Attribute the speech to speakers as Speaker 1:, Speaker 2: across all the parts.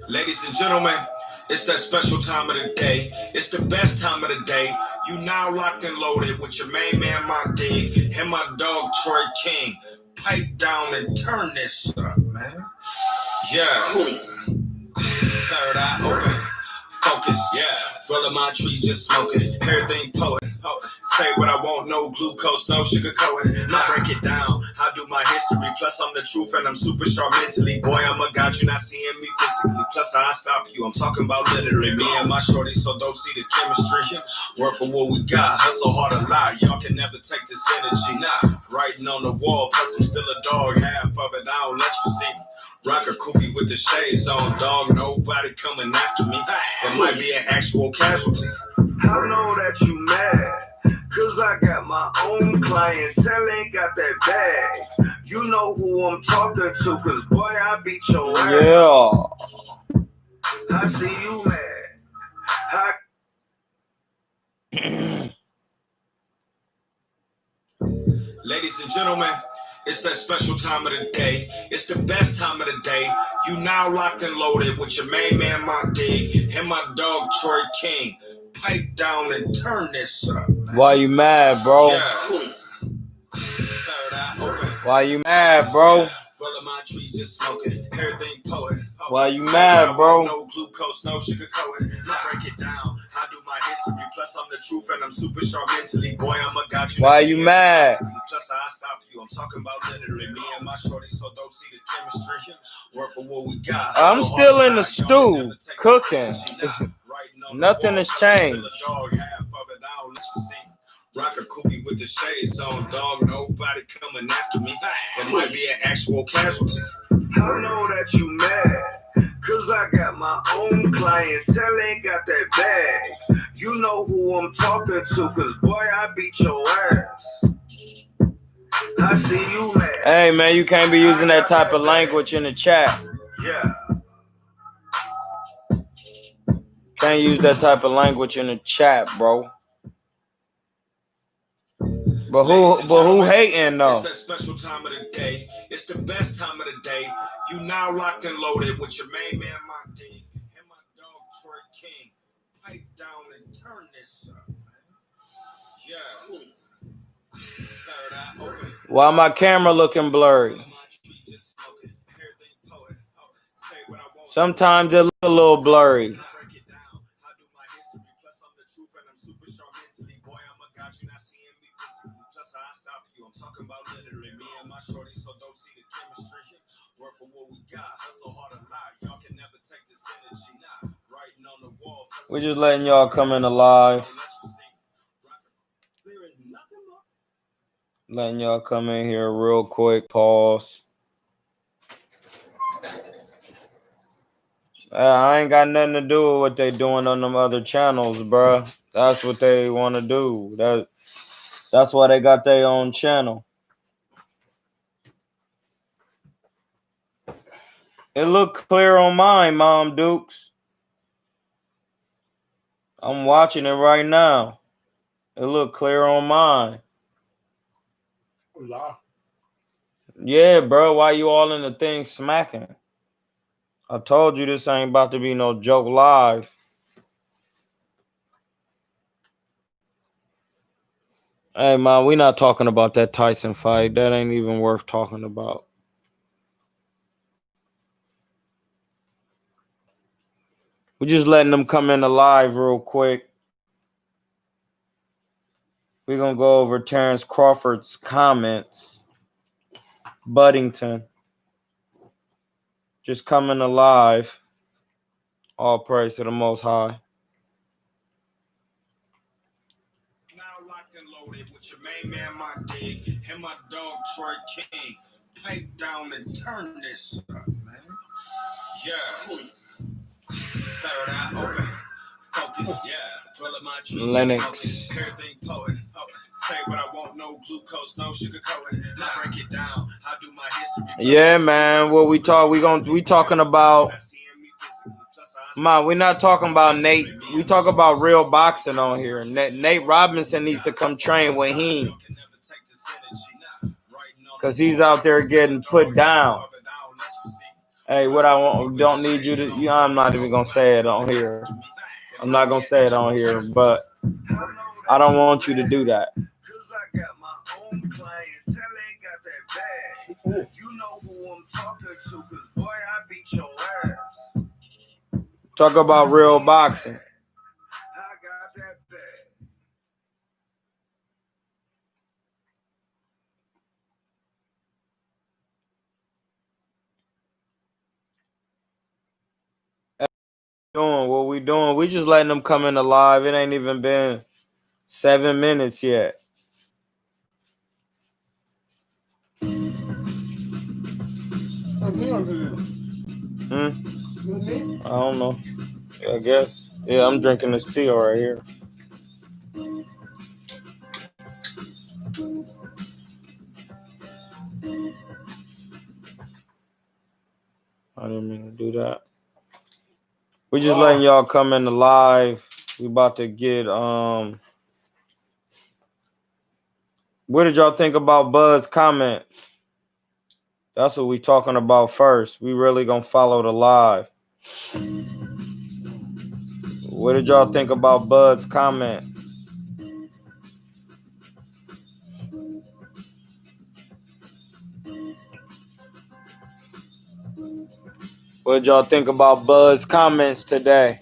Speaker 1: Ladies and gentlemen, it's that special time of the day. It's the best time of the day. You now locked and loaded with your main man, my dig, and my dog, Troy King. Pipe down and turn this up, man. Yeah. Third eye open. Focus. Yeah. Rolling my tree, just smoking. Everything poet. Say what I want, no glucose, no sugar coating. I break it down. I do my history. Plus, I'm the truth and I'm super sharp mentally. Boy, I'm a god, you're not seeing me physically. Plus, I stop you. I'm talking about literally. Me and my shorty so dope, see the chemistry. Work for what we got. Hustle hard a lot. Y'all can never take this energy. Nah, writing on the wall. Plus, I'm still a dog. Half of it, I don't let you see. Rock a koofy with the shades on, dog. Nobody coming after me. It might be an actual casualty.
Speaker 2: I know that you mad, cause I got my own clientele, ain't got that bag. You know who I'm talking to, cause boy, I beat your ass.
Speaker 3: Yeah.
Speaker 2: I see you mad.
Speaker 1: Ladies and gentlemen, it's that special time of the day. It's the best time of the day. You now locked and loaded with your main man, my dig, and my dog, Troy King. Pipe down and turn this up, man.
Speaker 3: Why you mad, bro?
Speaker 1: Yeah. Third eye open.
Speaker 3: Why you mad, bro?
Speaker 1: Rolling my tree, just smoking. Everything poet.
Speaker 3: Why you mad, bro?
Speaker 1: No glucose, no sugar coating. I break it down. I do my history. Plus, I'm the truth and I'm super sharp mentally. Boy, I'm a god.
Speaker 3: Why you mad?
Speaker 1: Plus, I stop you. I'm talking about literally. Me and my shorty so dope, see the chemistry. Work for what we got.
Speaker 3: I'm still in the stew, cooking. Nothing has changed.
Speaker 1: Rock a koofy with the shades on, dog. Nobody coming after me. It might be an actual casualty.
Speaker 2: I know that you mad, cause I got my own clientele, ain't got that bag. You know who I'm talking to, cause boy, I beat your ass. I see you mad.
Speaker 3: Hey, man, you can't be using that type of language in the chat.
Speaker 2: Yeah.
Speaker 3: Can't use that type of language in the chat, bro. But who hating though?
Speaker 1: It's that special time of the day. It's the best time of the day. You now locked and loaded with your main man, my D, and my dog, Troy King. Pipe down and turn this up, man. Yeah. Third eye open.
Speaker 3: Why my camera looking blurry? Sometimes it look a little blurry. We're just letting y'all come in alive. Letting y'all come in here real quick. Pause. I ain't got nothing to do with what they doing on them other channels, bro. That's what they want to do. That's why they got their own channel. It looked clear on mine, Mom Dukes. I'm watching it right now. It looked clear on mine. Yeah, bro. Why you all in the thing smacking? I told you this ain't about to be no joke live. Hey, man, we not talking about that Tyson fight. That ain't even worth talking about. We're just letting them come in alive real quick. We're going to go over Terence Crawford's comments. Buddington. Just coming alive. All praise to the Most High.
Speaker 1: Now locked and loaded with your main man, my dig, and my dog, Troy King. Pipe down and turn this up, man. Yeah. Third eye open. Focus. Yeah. Rolling my tree.
Speaker 3: Lennox.
Speaker 1: Everything poet. Say what I want, no glucose, no sugar coating. I break it down. I do my history.
Speaker 3: Yeah, man. What we talking about. Man, we're not talking about Nate. We talk about real boxing on here. Nate Robinson needs to come train with him. Because he's out there getting put down. Hey, what I want, don't need you to. I'm not even gonna say it on here. I'm not gonna say it on here, but I don't want you to do that.
Speaker 2: Cause I got my own clients, tell ain't got that bag. You know who I'm talking to, cause boy, I beat your ass.
Speaker 3: Talk about real boxing.
Speaker 2: I got that bag.
Speaker 3: What we doing? We just letting them come in live. It ain't even been 7 minutes yet. I don't know. I guess. Yeah, I'm drinking this tea right here. I didn't mean to do that. We just letting y'all come in live. We about to get what did y'all think about Bud's comment? That's what we talking about first. We really gonna follow the live. What did y'all think about Bud's comment? What did y'all think about Bud's comments today?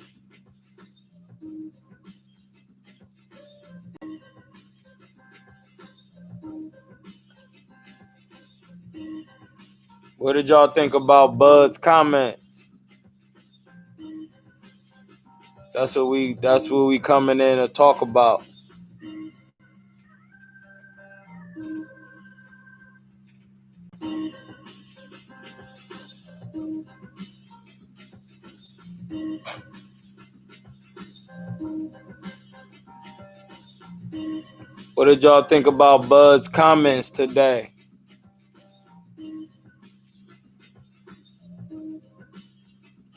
Speaker 3: What did y'all think about Bud's comments? That's what we coming in to talk about. What did y'all think about Bud's comments today?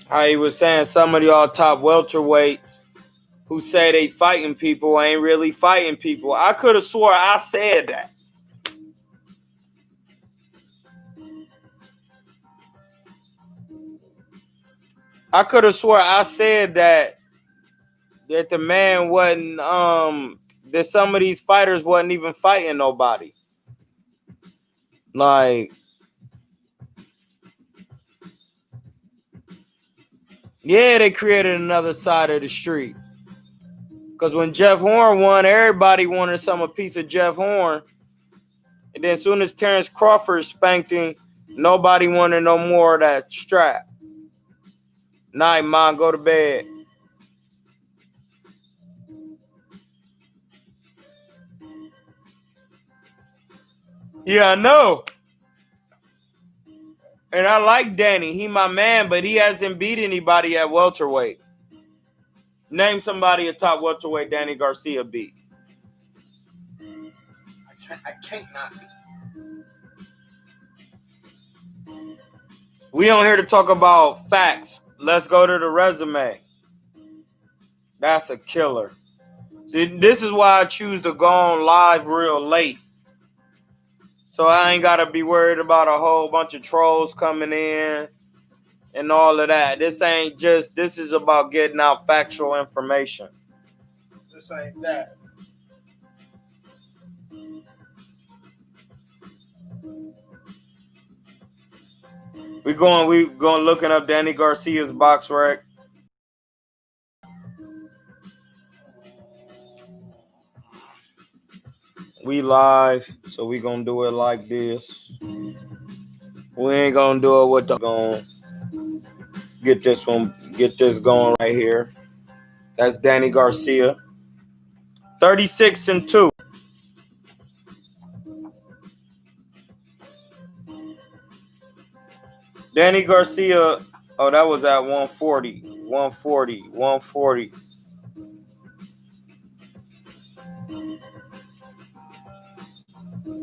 Speaker 3: How he was saying some of y'all top welterweights who say they fighting people ain't really fighting people. I could have swore I said that. I could have swore I said that the man wasn't that some of these fighters wasn't even fighting nobody. Like, yeah, they created another side of the street. Because when Jeff Horn won, everybody wanted a piece of Jeff Horn. And then as soon as Terence Crawford spanked him, nobody wanted no more of that strap. Night, man, go to bed. Yeah, I know. And I like Danny. He my man, but he hasn't beat anybody at welterweight. Name somebody at top welterweight Danny Garcia beat.
Speaker 4: I can't not beat.
Speaker 3: We on here to talk about facts. Let's go to the resume. That's a killer. See, this is why I choose to go on live real late. So I ain't got to be worried about a whole bunch of trolls coming in and all of that. This is about getting out factual information.
Speaker 4: This ain't that.
Speaker 3: We going looking up Danny Garcia's box rec. We live, so we gonna do it like this. We ain't gonna do it with the going. Get this going right here. That's Danny Garcia. 36-2. Danny Garcia, oh, that was at 140. 140.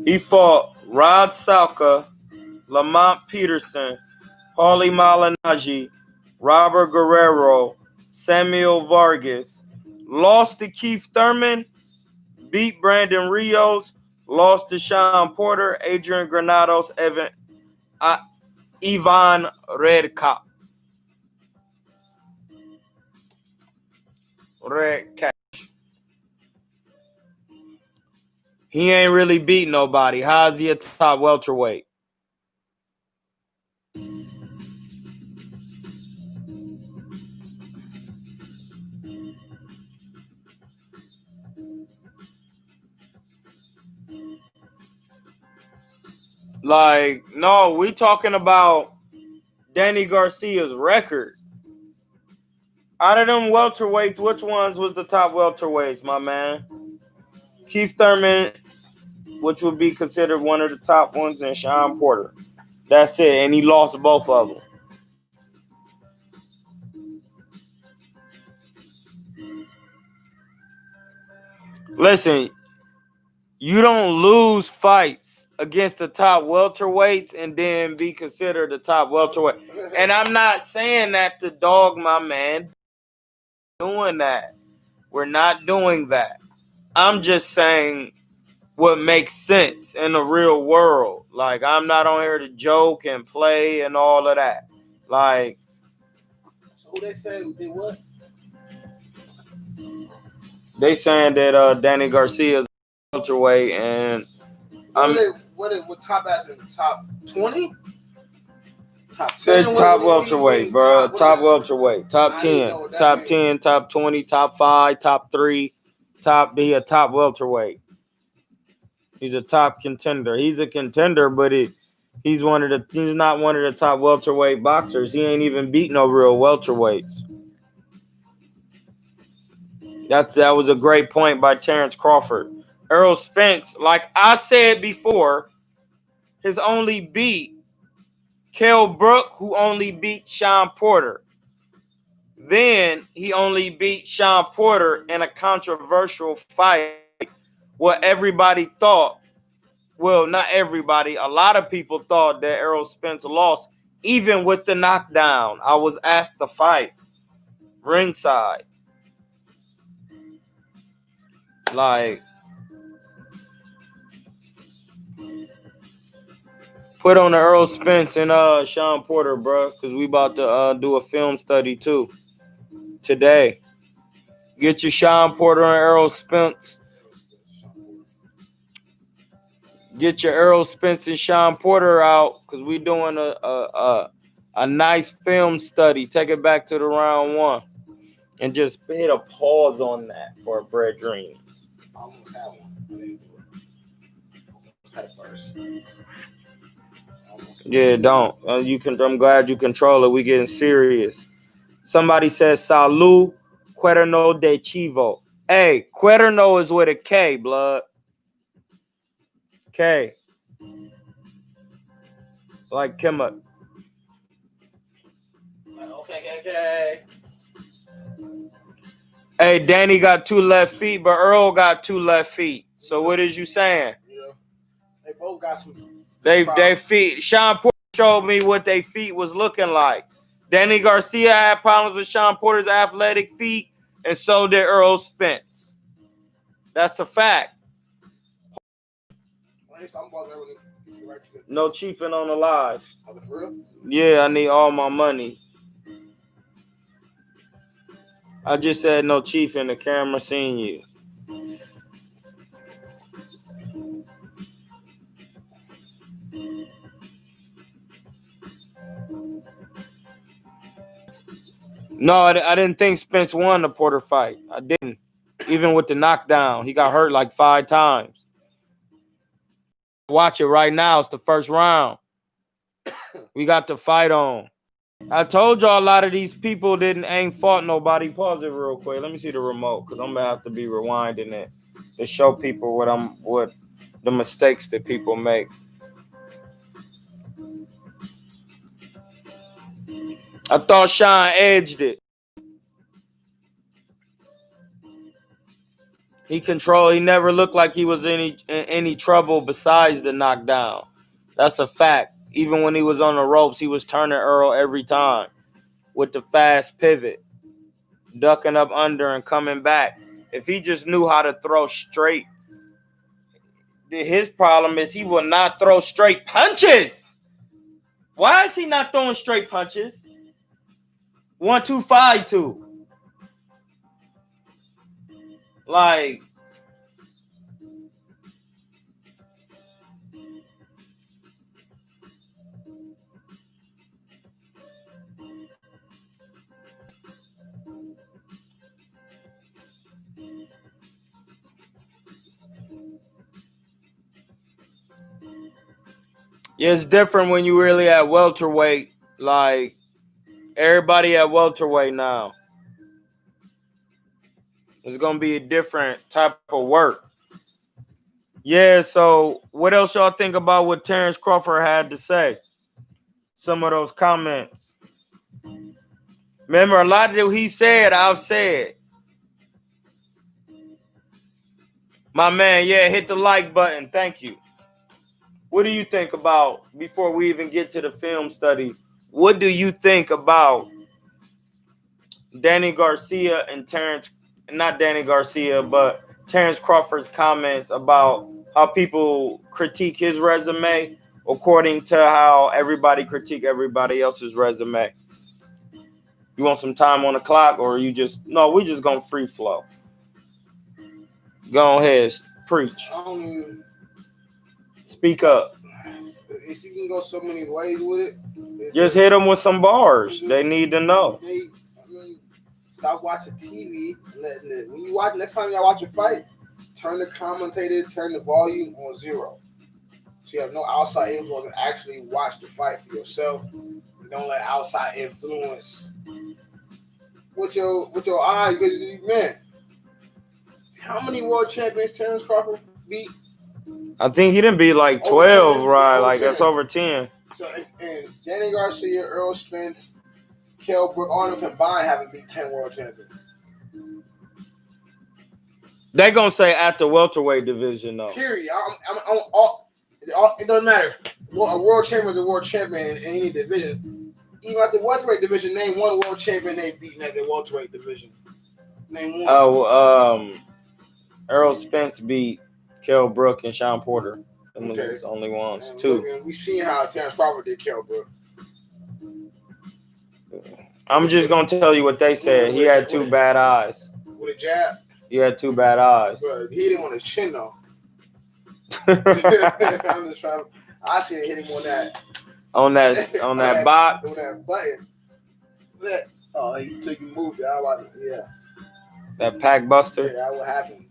Speaker 3: He fought Rod Salka, Lamont Peterson, Paulie Malignaggi, Robert Guerrero, Samuel Vargas, lost to Keith Thurman, beat Brandon Rios, lost to Sean Porter, Adrian Granados, Ivan Redkach. He ain't really beat nobody. How's he a top welterweight? Like, no, we talking about Danny Garcia's record. Out of them welterweights, which ones was the top welterweights, my man? Keith Thurman, which would be considered one of the top ones, and Sean Porter. That's it, and he lost both of them. Listen, you don't lose fights against the top welterweights and then be considered the top welterweight. And I'm not saying that to dog my man. Doing that. We're not doing that. I'm just saying what makes sense in the real world. Like, I'm not on here to joke and play and all of that. Like,
Speaker 4: So who they say did what?
Speaker 3: they saying that Danny Garcia is welterweight, and
Speaker 4: what top as in top 20? Top 10?
Speaker 3: Said top welterweight, bro. Top welterweight. Top 10. Top 10, top 20, top 5, top 3. Be a top welterweight. He's a top contender. He's a contender, but he's not one of the top welterweight boxers. He ain't even beat no real welterweights. That was a great point by Terence Crawford. Errol Spence, like I said before, has only beat Kell Brook, who only beat Sean Porter. Then he only beat Sean Porter in a controversial fight. What everybody thought, well, not everybody, a lot of people thought that Errol Spence lost, even with the knockdown. I was at the fight, ringside. Like, put on the Errol Spence and Sean Porter, bro, because we about to do a film study too today. Get your Sean Porter and Errol Spence. Get your Errol Spence and Sean Porter out, because we doing a nice film study. Take it back to the round one. And just hit a pause on that for Bread Dreams.
Speaker 4: I almost had one. I had it first.
Speaker 3: Yeah, don't. I'm glad you control it. We getting serious. Somebody says Salud KuernoDeChivo. Hey, Cuerno is with a K, blood. K. Like Kimma.
Speaker 4: Okay.
Speaker 3: Hey, Danny got 2 left feet, but Errol got 2 left feet. So what is you saying?
Speaker 4: Yeah. They both got some.
Speaker 3: They feet. Sean Porter showed me what their feet was looking like. Danny Garcia had problems with Sean Porter's athletic feet, and so did Errol Spence. That's a fact. No chiefing on the live.
Speaker 4: For real?
Speaker 3: Yeah, I need all my money. I just said no chiefing. The camera seen you. No, I didn't think Spence won the Porter fight. I didn't. Even with the knockdown, he got hurt like 5 times. Watch it right now. It's the first round. We got the fight on. I told y'all a lot of these people ain't fought nobody. Pause it real quick. Let me see the remote, because I'm gonna have to be rewinding it to show people what the mistakes that people make. I thought Sean edged it. He never looked like he was in any trouble besides the knockdown. That's a fact. Even when he was on the ropes, he was turning Errol every time with the fast pivot, ducking up under and coming back. If he just knew how to throw straight, his problem is he will not throw straight punches. Why is he not throwing straight punches? 1, 2, 5, 2. Like, yeah, it's different when you really at welterweight. Like, everybody at welterweight now. It's going to be a different type of work. Yeah, so what else y'all think about what Terence Crawford had to say? Some of those comments. Remember, a lot of what he said, I've said. My man, yeah, hit the like button. Thank you. What do you think about, before we even get to the film study, what do you think about Danny Garcia and Terence, not Danny Garcia, but Terence Crawford's comments about how people critique his resume according to how everybody critique everybody else's resume? You want some time on the clock, or you just, no, we just gonna free flow. Go ahead, preach. Speak up.
Speaker 4: You can go so many ways with it.
Speaker 3: Just hit them with some bars. They need to know.
Speaker 4: Stop watching TV. When you watch, next time y'all watch a fight, turn the commentator, turn the volume on 0. So you have no outside influence and actually watch the fight for yourself. Don't let outside influence with your eyes. Because, man, how many world champions Terence Crawford beat?
Speaker 3: I think he didn't beat like 12, right? Like, that's over 10.
Speaker 4: So, and Danny Garcia, Errol Spence, Kell Brook, all of them combined haven't beat 10 world champions.
Speaker 3: They gonna say at the welterweight division, though.
Speaker 4: Period. It doesn't matter. A world champion is a world champion in any division. Even at the welterweight division, name one world champion they've beaten at the welterweight division. Name one.
Speaker 3: Oh, Errol Spence beat Kell Brook and Sean Porter. Them was his only ones.
Speaker 4: And
Speaker 3: 2.
Speaker 4: We seen how Terence Crawford did Kell Brook.
Speaker 3: I'm just gonna tell you what they said. He had 2 bad eyes.
Speaker 4: With a jab?
Speaker 3: He had 2 bad eyes.
Speaker 4: But he didn't want his chin though. I'm just trying. I see it hit him on that.
Speaker 3: On that box.
Speaker 4: On that button. Oh, he took you moved it. Yeah.
Speaker 3: That pack buster.
Speaker 4: Yeah, that what happened.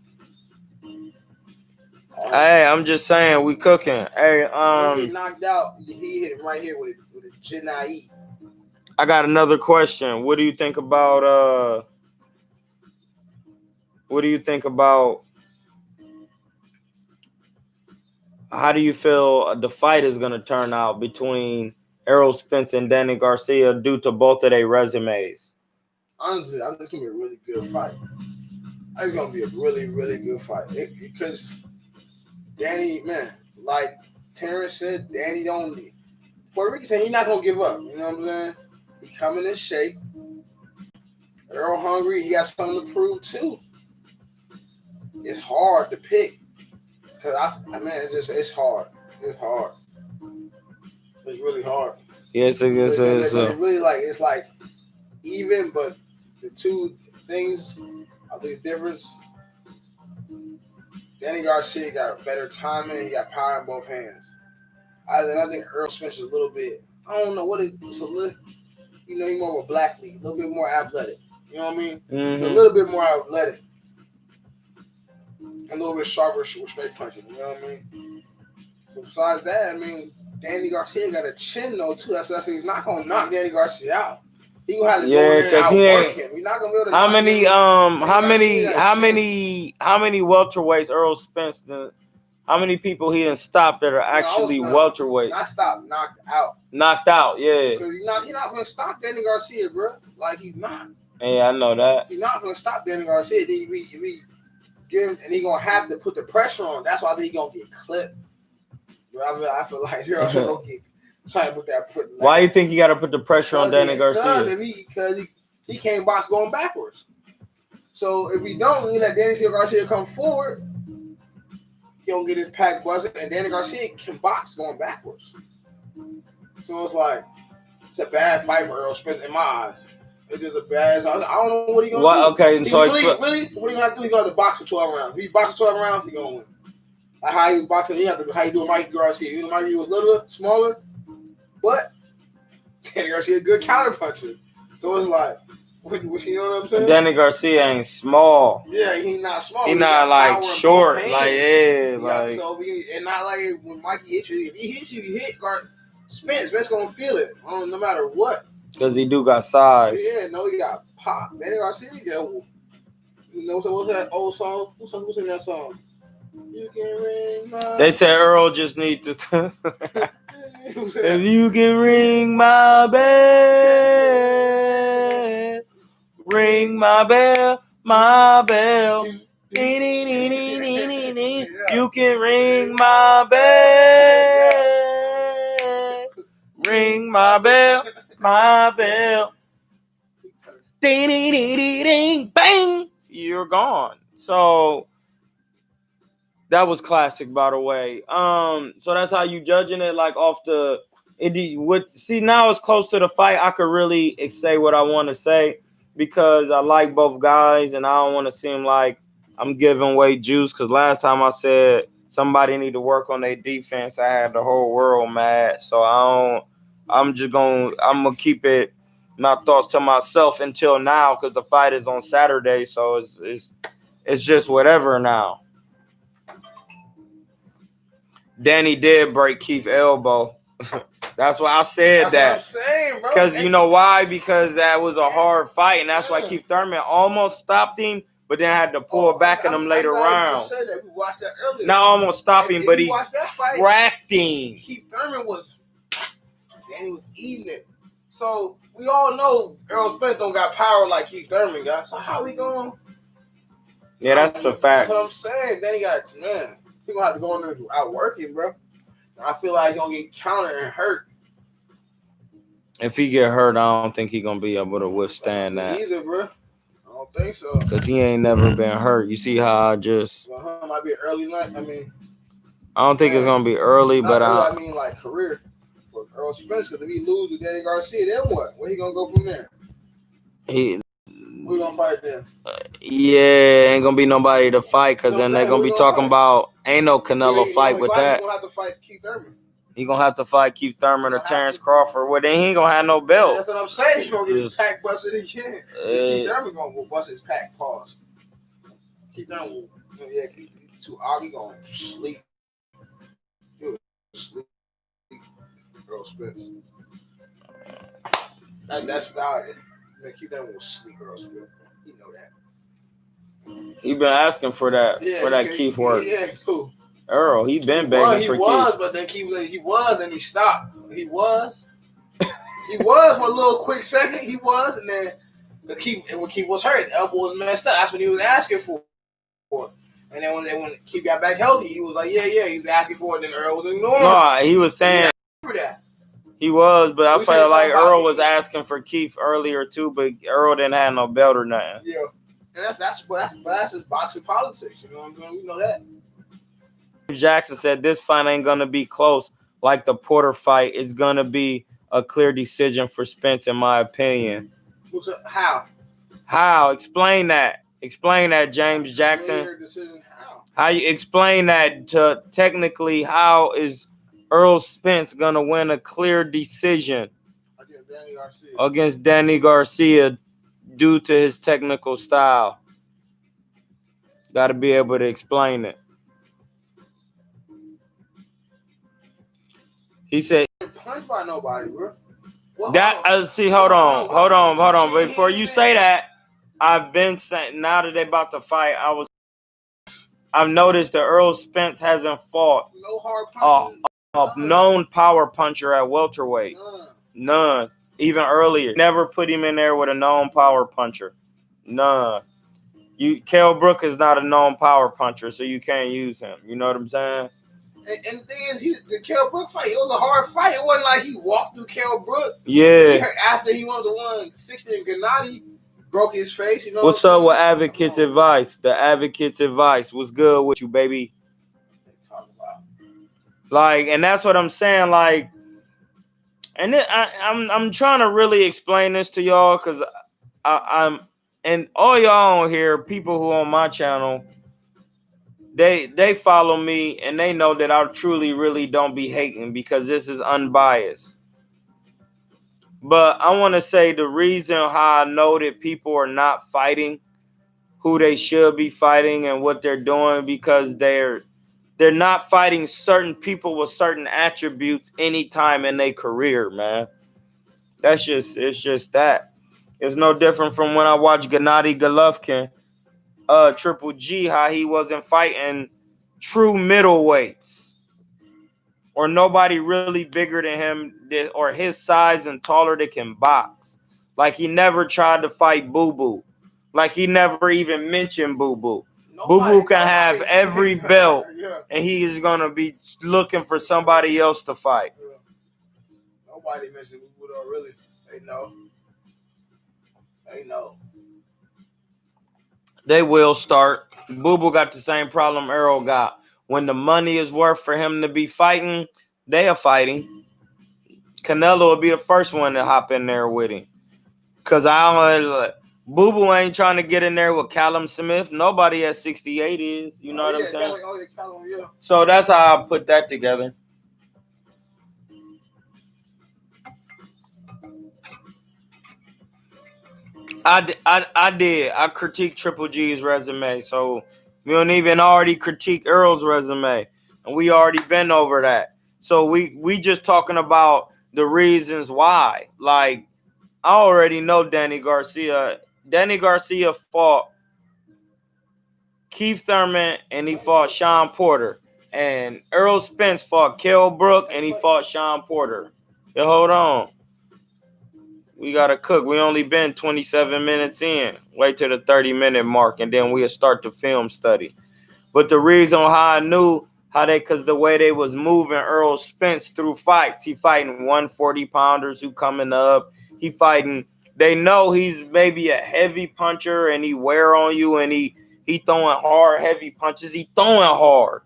Speaker 3: Hey, I'm just saying, we cooking. Hey,
Speaker 4: he get knocked out. He hit him right here with a Jinai.
Speaker 3: I got another question. What do you think about how do you feel the fight is going to turn out between Errol Spence and Danny Garcia due to both of their resumes?
Speaker 4: Honestly, I think it's going to be a really good fight. It's going to be a really, really good fight. Because Danny, man, like Terence said, Danny don't need. Puerto Rican said he's not going to give up. You know what I'm saying? He coming in shape. Errol hungry. He got something to prove, too. It's hard to pick. Because, it's hard. It's hard. It's really hard.
Speaker 3: Yes, it is.
Speaker 4: It's really it's like even, but the two things, I think the difference, Danny Garcia got better timing. He got power in both hands. I think Errol Spence is a little bit, I don't know what it's a little, he's more of a black league, a little bit more athletic. You know what I mean?
Speaker 3: Mm-hmm.
Speaker 4: He's a little bit more athletic. A little bit sharper with straight punching. You know what I mean? Besides that, Danny Garcia got a chin though too. That's he's not gonna knock Danny Garcia out. He gonna have to go in and outwork him. He's not gonna be able to. How
Speaker 3: many welterweights Errol Spence? How many people he didn't stop that are actually welterweight?
Speaker 4: Not stopped, knocked out.
Speaker 3: Knocked out, yeah.
Speaker 4: Because he's not gonna stop Danny Garcia, bro. Like he's not.
Speaker 3: Yeah, I know that.
Speaker 4: He's not gonna stop Danny Garcia. If he give him, and he gonna have to put the pressure on. That's why I think he gonna get clipped. I feel like Errol's gonna get trying with that.
Speaker 3: Why you think you got to put the pressure on Danny Garcia?
Speaker 4: Because he can't box going backwards. So if we don't, you let Danny Garcia come forward, he don't get his pack buzzing, and Danny Garcia can box going backwards. So it's like it's a bad fight for Errol Spence in my eyes. It's just a bad. I don't know what he gonna do.
Speaker 3: Okay,
Speaker 4: he
Speaker 3: so
Speaker 4: really, what he gonna do? He gonna have to box for 12 rounds. If he boxes 12 rounds, he gonna win. Like how he was boxing, how you do Mikey Garcia. You know, Mikey was littler, smaller, but Danny Garcia a good counter puncher. So it's like, you know what I'm saying?
Speaker 3: Danny Garcia ain't small.
Speaker 4: Yeah, he's not small.
Speaker 3: He not like short, like like.
Speaker 4: So and not like when Mikey hits you. If he hits you, you hit Spence. Spence gonna feel it, no matter what.
Speaker 3: Because he do got size.
Speaker 4: Yeah, no, he got pop. Danny Garcia, you know, so what's that old song? Who's in that song? You can ring my...
Speaker 3: They said Errol just needs to... If you can ring my bell, ring my bell, my bell. You can ring my bell, ring my bell, my bell. Ding, ding, ding, ding, ding, bang! You're gone. So that was classic, by the way. So that's how you judging it, like off the. See, now it's close to the fight. I could really say what I want to say because I like both guys, and I don't want to seem like I'm giving away juice. Because last time I said somebody need to work on their defense, I had the whole world mad. So I'm gonna keep it. My thoughts to myself until now because the fight is on Saturday, so it's just whatever now. Danny did break Keith's elbow. That's why I said that.
Speaker 4: That's what I'm saying, bro.
Speaker 3: Because you know why? Because that was a hard fight, and that's why Keith Thurman almost stopped him, but then had to pull back in them later rounds.
Speaker 4: We watched that earlier.
Speaker 3: Not almost stopped him, but he cracked him.
Speaker 4: Keith Thurman Danny was eating it. So we all know Errol Spence don't got power like Keith Thurman got. So how we going?
Speaker 3: Yeah, that's a fact.
Speaker 4: That's what I'm saying. Then he gonna have to go in there outwork him, bro. I feel like he's gonna get countered and hurt.
Speaker 3: If he get hurt, I don't think he's gonna be able to withstand that.
Speaker 4: Either, bro. I don't think so.
Speaker 3: Because he ain't never been hurt. You see how I just...
Speaker 4: might be an early night.
Speaker 3: I don't think it's gonna be early, but
Speaker 4: I mean like career for Errol Spence. Because if he loses to Danny Garcia, then what? Where he gonna go from there? Who gonna fight then?
Speaker 3: Yeah, ain't gonna be nobody to fight because then they're gonna be talking about ain't no Canelo fight with that.
Speaker 4: He gonna have to fight Keith Thurman.
Speaker 3: He gonna have to fight Keith Thurman or Terence Crawford. Well, then he ain't gonna have no belt.
Speaker 4: Yeah, that's what I'm saying. He gonna get his pack busted again. Keith Thurman gonna go bust his pack. Pause. Keith Thurman will, Keith too ugly gonna sleep. He'll sleep. Errol Spence. That's style. Keith Thurman will sleep, Errol Spence. You know that.
Speaker 3: He been asking for that Keith work.
Speaker 4: Yeah, cool.
Speaker 3: Errol, he been begging for Keith.
Speaker 4: He was, but then Keith and he stopped. He was for a little quick second. He was, and then when Keith was hurt, his elbow was messed up. That's what he was asking for. And then when Keith got back healthy, he was like, yeah, he was asking for it. Then Errol was ignoring.
Speaker 3: No, he was saying
Speaker 4: that.
Speaker 3: He was, but I felt like Errol was asking for Keith earlier too, but Errol didn't have no belt or nothing.
Speaker 4: Yeah, and that's just boxing politics. You know what I'm saying? We know that.
Speaker 3: Jackson said this fight ain't gonna be close like the Porter fight. It's gonna be a clear decision for Spence, in my opinion. How? Explain that. Explain that, James Jackson.
Speaker 4: Clear decision how?
Speaker 3: How you explain that to technically how is Errol Spence gonna win a clear decision against Danny Garcia due to his technical style? Got to be able to explain it. He said,
Speaker 4: "Punched by nobody, bro."
Speaker 3: Hold on. Before you say that, I've been saying now that they about to fight, I've noticed that Errol Spence hasn't fought
Speaker 4: no hard punching.
Speaker 3: A known power puncher at welterweight. None. Even earlier. Never put him in there with a known power puncher. None. Kell Brook is not a known power puncher, so you can't use him. You know what I'm saying?
Speaker 4: And the thing is, the Kell Brook fight, it was a hard fight. It wasn't like he walked through Kell Brook.
Speaker 3: Yeah.
Speaker 4: After he won the 160 and Gennady broke his face. You know
Speaker 3: what's up with Advocate's Advice? The Advocate's Advice. What's good with you, baby? Like, and that's what I'm saying. Like, And then I'm trying to really explain this to y'all because I'm and all y'all on here, people who on my channel, they follow me and they know that I truly really don't be hating because this is unbiased. But I want to say the reason how I know that people are not fighting who they should be fighting and what they're doing because they're not fighting certain people with certain attributes anytime in their career, man. It's just that. It's no different from when I watched Gennady Golovkin, Triple G, how he wasn't fighting true middleweights or nobody really bigger than him or his size and taller that can box. Like he never tried to fight Boo Boo. Like he never even mentioned Boo Boo. Boo Boo can have every belt, and he is gonna be looking for somebody else to fight.
Speaker 4: Nobody mentioned Boo Boo though, really. They know.
Speaker 3: They will start. Boo Boo got the same problem Errol got. When the money is worth for him to be fighting, they are fighting. Canelo will be the first one to hop in there with him. Cause Boo Boo ain't trying to get in there with Callum Smith. Nobody at 68 is. You know what I'm saying?
Speaker 4: Callum, yeah.
Speaker 3: So that's how I put that together. I did. I critiqued Triple G's resume. So we don't even already critique Errol's resume. And we already been over that. So we just talking about the reasons why. Like, I already know Danny Garcia. Danny Garcia fought Keith Thurman and he fought Sean Porter. And Errol Spence fought Kell Brook and he fought Sean Porter. Yeah, hold on. We got to cook. We only been 27 minutes in. Wait till the 30-minute mark and then we'll start the film study. But the reason how I knew how because the way they was moving Errol Spence through fights, he fighting 140-pounders who coming up. He fighting, they know he's maybe a heavy puncher and he wear on you and he throwing hard, heavy punches. He throwing hard.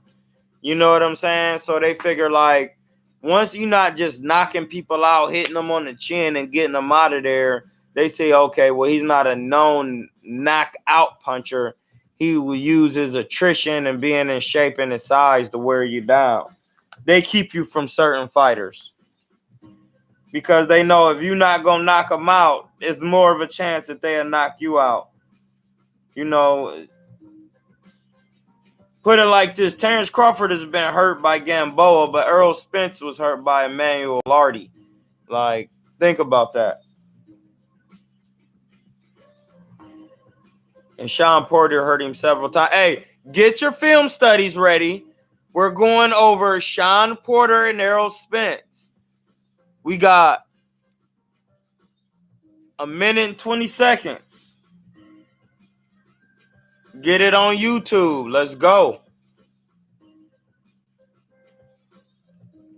Speaker 3: You know what I'm saying? So they figure like, once you're not just knocking people out, hitting them on the chin and getting them out of there, they say, okay, well, he's not a known knockout puncher. He will use his attrition and being in shape and his size to wear you down. They keep you from certain fighters because they know if you're not going to knock them out, it's more of a chance that they'll knock you out. You know, put it like this. Terence Crawford has been hurt by Gamboa, but Errol Spence was hurt by Emmanuel Lardy. Like, think about that. And Sean Porter hurt him several times. Hey, get your film studies ready. We're going over Sean Porter and Errol Spence. We got a minute and 20 seconds. Get it on YouTube. Let's go.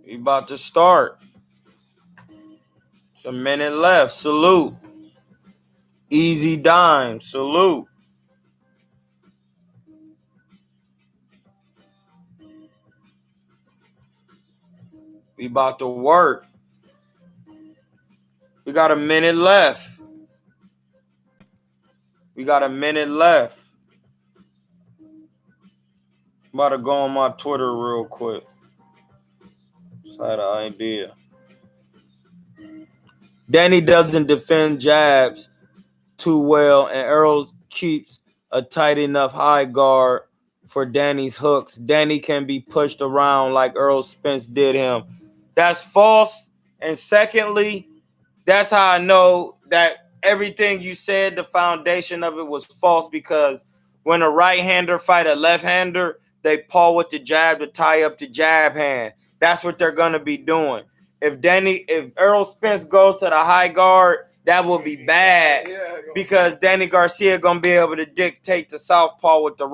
Speaker 3: We about to start. It's a minute left. Salute. Easy Dime. Salute. We about to work. We got a minute left. We got a minute left. I'm about to go on my Twitter real quick. Just had an idea. Danny doesn't defend jabs too well, and Errol keeps a tight enough high guard for Danny's hooks. Danny can be pushed around like Errol Spence did him. That's false. And secondly, that's how I know that everything you said, the foundation of it was false, because when a right-hander fight a left-hander, they paw with the jab to tie up the jab hand. That's what they're going to be doing. If Errol Spence goes to the high guard, that will be bad because Danny Garcia gonna be able to dictate the southpaw with the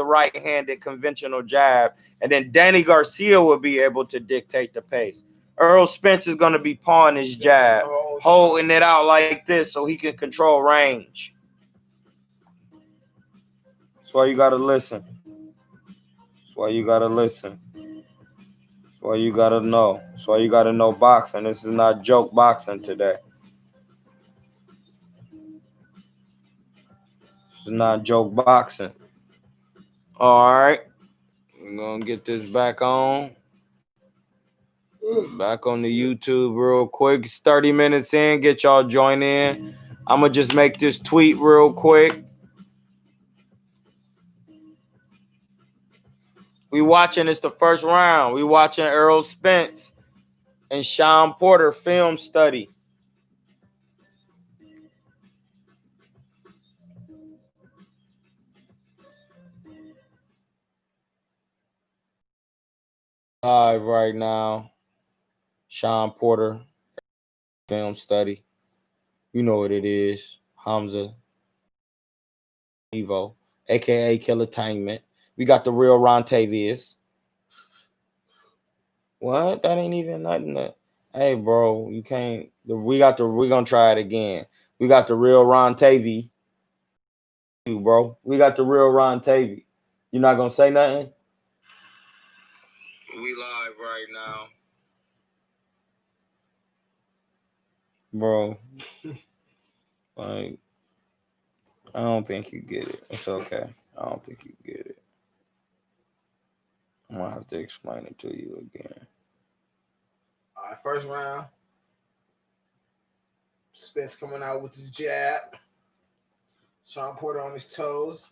Speaker 3: right-handed conventional jab, and then Danny Garcia will be able to dictate the pace. Errol Spence is gonna be pawing his jab, holding it out like this so he can control range. That's why you gotta listen. That's why you gotta listen. That's why you gotta know. That's why you gotta know boxing. This is not joke boxing today. This is not joke boxing. All right. We're gonna get this back on. Back on the YouTube real quick. It's 30 minutes in. Get y'all join in. I'm gonna just make this tweet real quick. We watching, it's the first round. We watching Errol Spence and Sean Porter film study. Live right now. Sean Porter film study. You know what it is. Hamza Evo, aka Kilatainment. We got the real Rontavious. What? That ain't even nothing. Hey, bro, you can't. We're gonna try it again. We got the real Rontavious. Bro, we got the real Rontavious. You not gonna say nothing? We live right now. Bro. Like, I don't think you get it. It's okay. I don't think you get it. I'm gonna have to explain it to you again.
Speaker 4: All right, first round. Spence coming out with the jab. Sean Porter on his toes.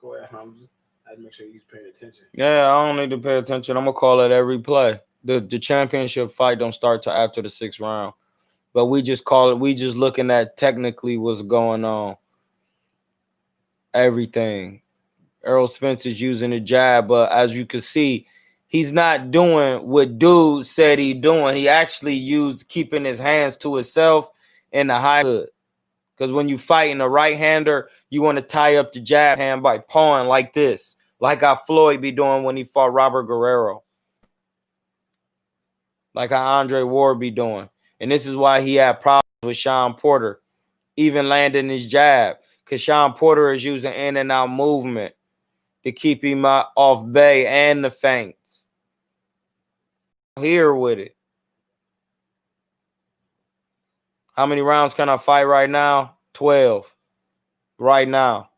Speaker 4: Go ahead, Hamza. I had to make sure he's paying attention.
Speaker 3: Yeah, I don't need to pay attention. I'm gonna call it every play. The championship fight don't start till after the 6th round. But we just call it, we just looking at technically what's going on. Everything. Errol Spence is using a jab, but as you can see, he's not doing what dude said he doing. He actually used keeping his hands to himself in the high hood. Because when you fighting a right-hander, you want to tie up the jab hand by pawing like this, like how Floyd be doing when he fought Robert Guerrero, like how Andre Ward be doing. And this is why he had problems with Sean Porter, even landing his jab, because Sean Porter is using in and out movement to keep him off bay and the feints. Here with it. How many rounds can I fight right now? 12. Right now.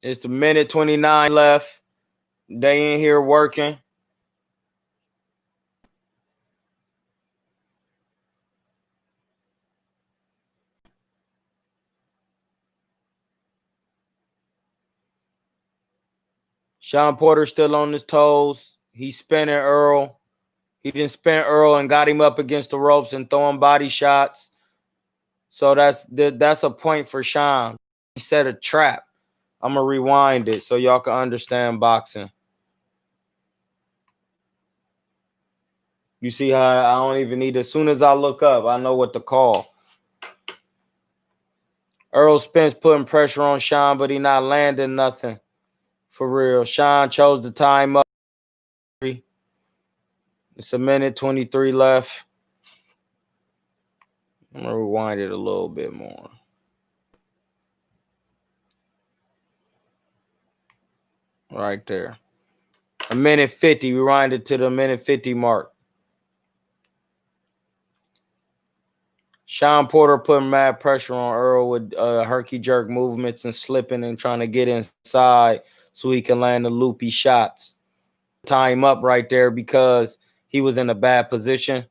Speaker 3: It's the minute 29 left. They in here working. Sean Porter still on his toes. He's spinning Errol. He didn't spin Errol and got him up against the ropes and throwing body shots. So that's a point for Sean. He set a trap. I'm going to rewind it so y'all can understand boxing. You see how I don't even need, as soon as I look up, I know what to call. Errol Spence putting pressure on Sean, but he not landing nothing. For real. Sean chose the time up. It's a minute 23 left. I'm going to rewind it a little bit more. Right there. A minute 50. Rewind it to the minute 50 mark. Sean Porter putting mad pressure on Errol with herky jerk movements and slipping and trying to get inside so he can land the loopy shots. Tie him up right there because he was in a bad position.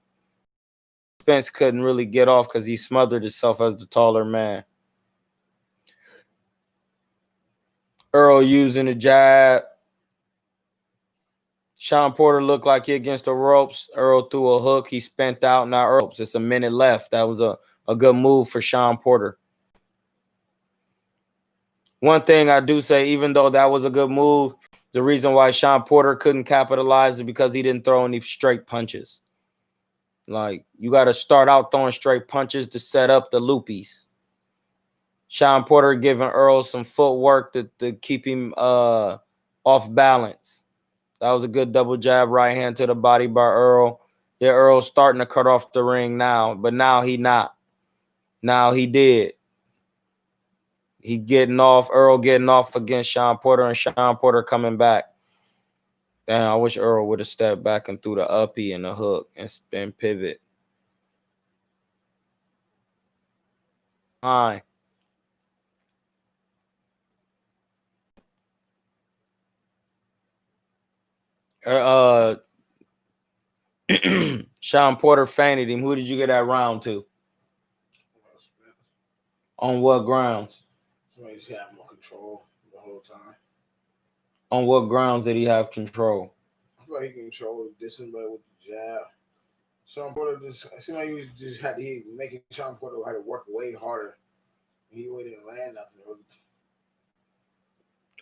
Speaker 3: Spence couldn't really get off because he smothered himself as the taller man. Errol using the jab. Sean Porter looked like he against the ropes. Errol threw a hook. He spent out. Now Errol. It's a minute left. That was a good move for Sean Porter. One thing I do say, even though that was a good move, the reason why Sean Porter couldn't capitalize is because he didn't throw any straight punches. Like, you got to start out throwing straight punches to set up the loopies. Sean Porter giving Errol some footwork to keep him off balance. That was a good double jab, right hand to the body by Errol. Yeah, Errol's starting to cut off the ring now, but now he not. Now he did. He getting off, Errol getting off against Sean Porter, and Sean Porter coming back. Damn, I wish Errol would have stepped back and threw the uppie and the hook and spin pivot. Fine. Sean Porter fainted him. Who did you get that round to? On what grounds?
Speaker 4: So he's had more control the whole time.
Speaker 3: On what grounds did he have control?
Speaker 4: I feel like he can control this and with the jab. Sean Porter just, it seemed like he just had to making Sean Porter had to work way harder. He didn't land nothing really.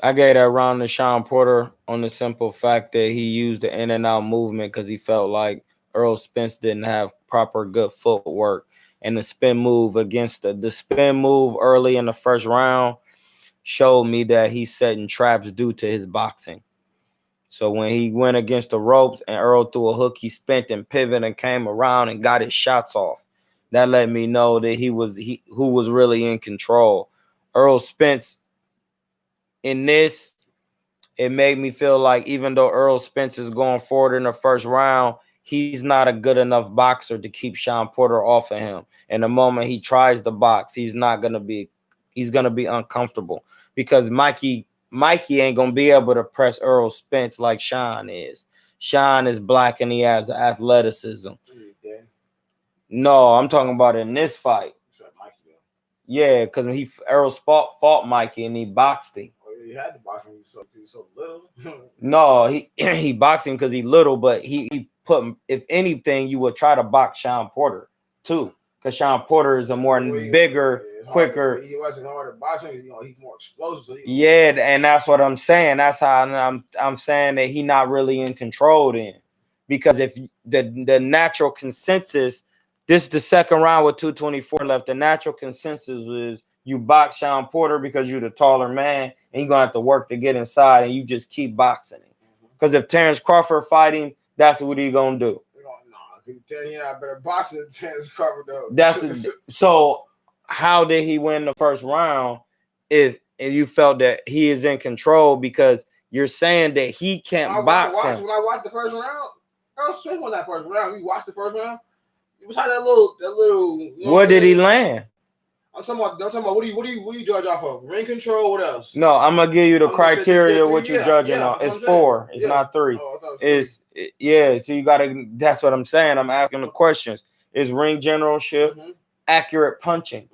Speaker 3: I gave that round to Sean Porter on the simple fact that he used the in and out movement because he felt like Errol Spence didn't have proper good footwork. And the spin move against the spin move early in the first round showed me that he's setting traps due to his boxing. So when he went against the ropes and Errol threw a hook, he spent and pivoted and came around and got his shots off. That let me know that who was really in control. Errol Spence, in this, it made me feel like even though Errol Spence is going forward in the first round, he's not a good enough boxer to keep Sean Porter off of him. And the moment he tries to box, he's gonna be uncomfortable because Mikey ain't gonna be able to press Errol Spence like Sean is. Sean is black and he has athleticism. No, I'm talking about in this fight. Yeah, because when Errol fought Mikey and he boxed him.
Speaker 4: He had to box him. He's so little.
Speaker 3: No, he boxed him because he's little, but he put, if anything, you would try to box Sean Porter too, because Sean Porter is a more bigger, quicker.
Speaker 4: He wasn't hard to box him. He's more explosive. So
Speaker 3: yeah, and that's what I'm saying. That's how I'm saying that he's not really in control then, because if the natural consensus, this is the second round with 2:24 left. The natural consensus is you box Sean Porter because you're the taller man, and you're gonna have to work to get inside, and you just keep boxing him. Because if Terence Crawford fight him, that's what he gonna do.
Speaker 4: He's not better boxer than Terence Crawford though.
Speaker 3: So how did he win the first round if you felt that he is in control? Because you're saying that he can't box him.
Speaker 4: When I watched the first round, Errol Spence won that first round. You watched the first round. Besides that little.
Speaker 3: What did he land?
Speaker 4: I'm talking about what do you judge off of? Ring control. What else?
Speaker 3: No, I'm gonna give you the criteria. What you're judging on? It's 4. It's not 3. Yeah. So you gotta. That's what I'm saying. I'm asking the questions. Is ring generalship, accurate punching,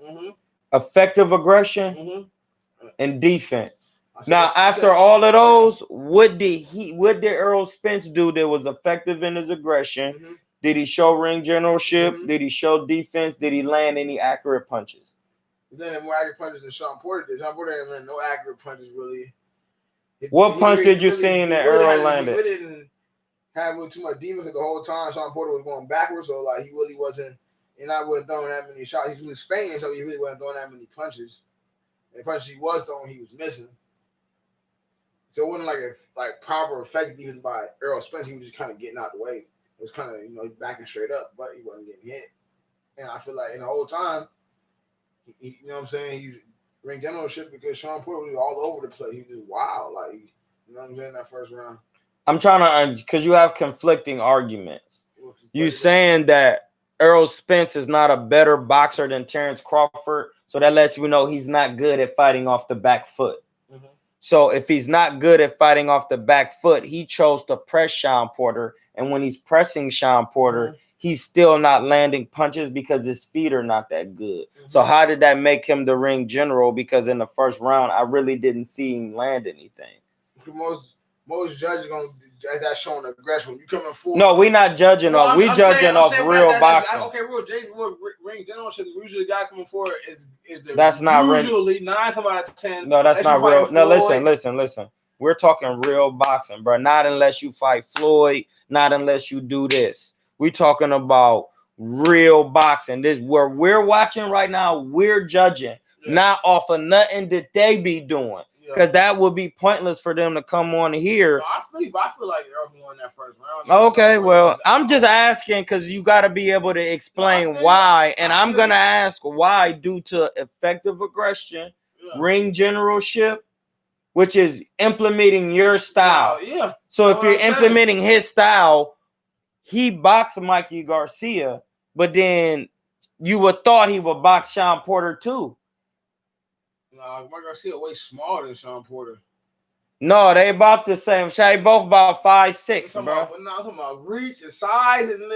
Speaker 3: effective aggression, and defense. Now, after all of those, what did Errol Spence do that was effective in his aggression? Did he show ring generalship? Did he show defense? Did he land any accurate punches?
Speaker 4: He landed more accurate punches than Sean Porter did. Sean Porter didn't land no accurate punches really.
Speaker 3: What punch did you see that Errol landed?
Speaker 4: He really didn't have too much defense because the whole time Sean Porter was going backwards, so like he really wasn't. And I wasn't throwing that many shots. He was fainting, so he really wasn't throwing that many punches. And the punches he was throwing, he was missing. So it wasn't like proper effective defense by Errol Spence. He was just kind of getting out the way. It was kind of backing straight up, but he wasn't getting hit. And I feel like in the whole time, you know what I'm saying, he ring generalship because Sean Porter was all over the place. He was just wild, like, you know what I'm saying, that first round.
Speaker 3: I'm trying to, because you have conflicting arguments. You saying that Errol Spence is not a better boxer than Terence Crawford, so that lets you know he's not good at fighting off the back foot. So if he's not good at fighting off the back foot, he chose to press Sean Porter. And when he's pressing Sean Porter, he's still not landing punches because his feet are not that good. So how did that make him the ring general? Because in the first round, I really didn't see him land anything.
Speaker 4: Most judges gonna that's showing aggression. You coming forward.
Speaker 3: No, we're not judging off. We judging off real boxing.
Speaker 4: Okay, ring generalship. Usually, the guy coming forward is the
Speaker 3: that's not
Speaker 4: usually 9 times out of 10.
Speaker 3: No, that's not real. No, listen. We're talking real boxing, bro. Not unless you fight Floyd. Not unless you do this. We're talking about real boxing. This where we're watching right now. We're judging not off of nothing that they be doing. Because that would be pointless for them to come on here.
Speaker 4: I feel like Errol won that first round.
Speaker 3: Okay, well, I'm just asking because you got to be able to explain why. And I'm going to ask why due to effective aggression ring generalship, which is implementing your style.
Speaker 4: Yeah.
Speaker 3: So if you're implementing his style, he boxed Mikey Garcia, but then you would thought he would box Sean Porter too.
Speaker 4: Nah, Mike Garcia way smaller than Sean Porter.
Speaker 3: No, they about the same. They both about 5'6", bro.
Speaker 4: I'm talking about reach and size and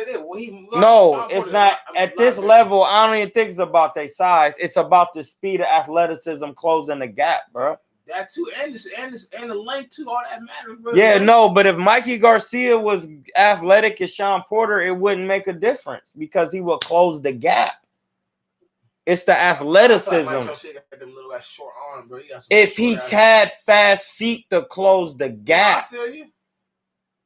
Speaker 3: no, it's not at this level. I don't even think it's about their size. It's about the speed of athleticism closing the gap, bro.
Speaker 4: That too, and the length too. All that matters, bro.
Speaker 3: Yeah, no, but if Mikey Garcia was athletic as Sean Porter, it wouldn't make a difference because he will close the gap. It's the athleticism. If he had fast feet to close the gap.
Speaker 4: I feel you.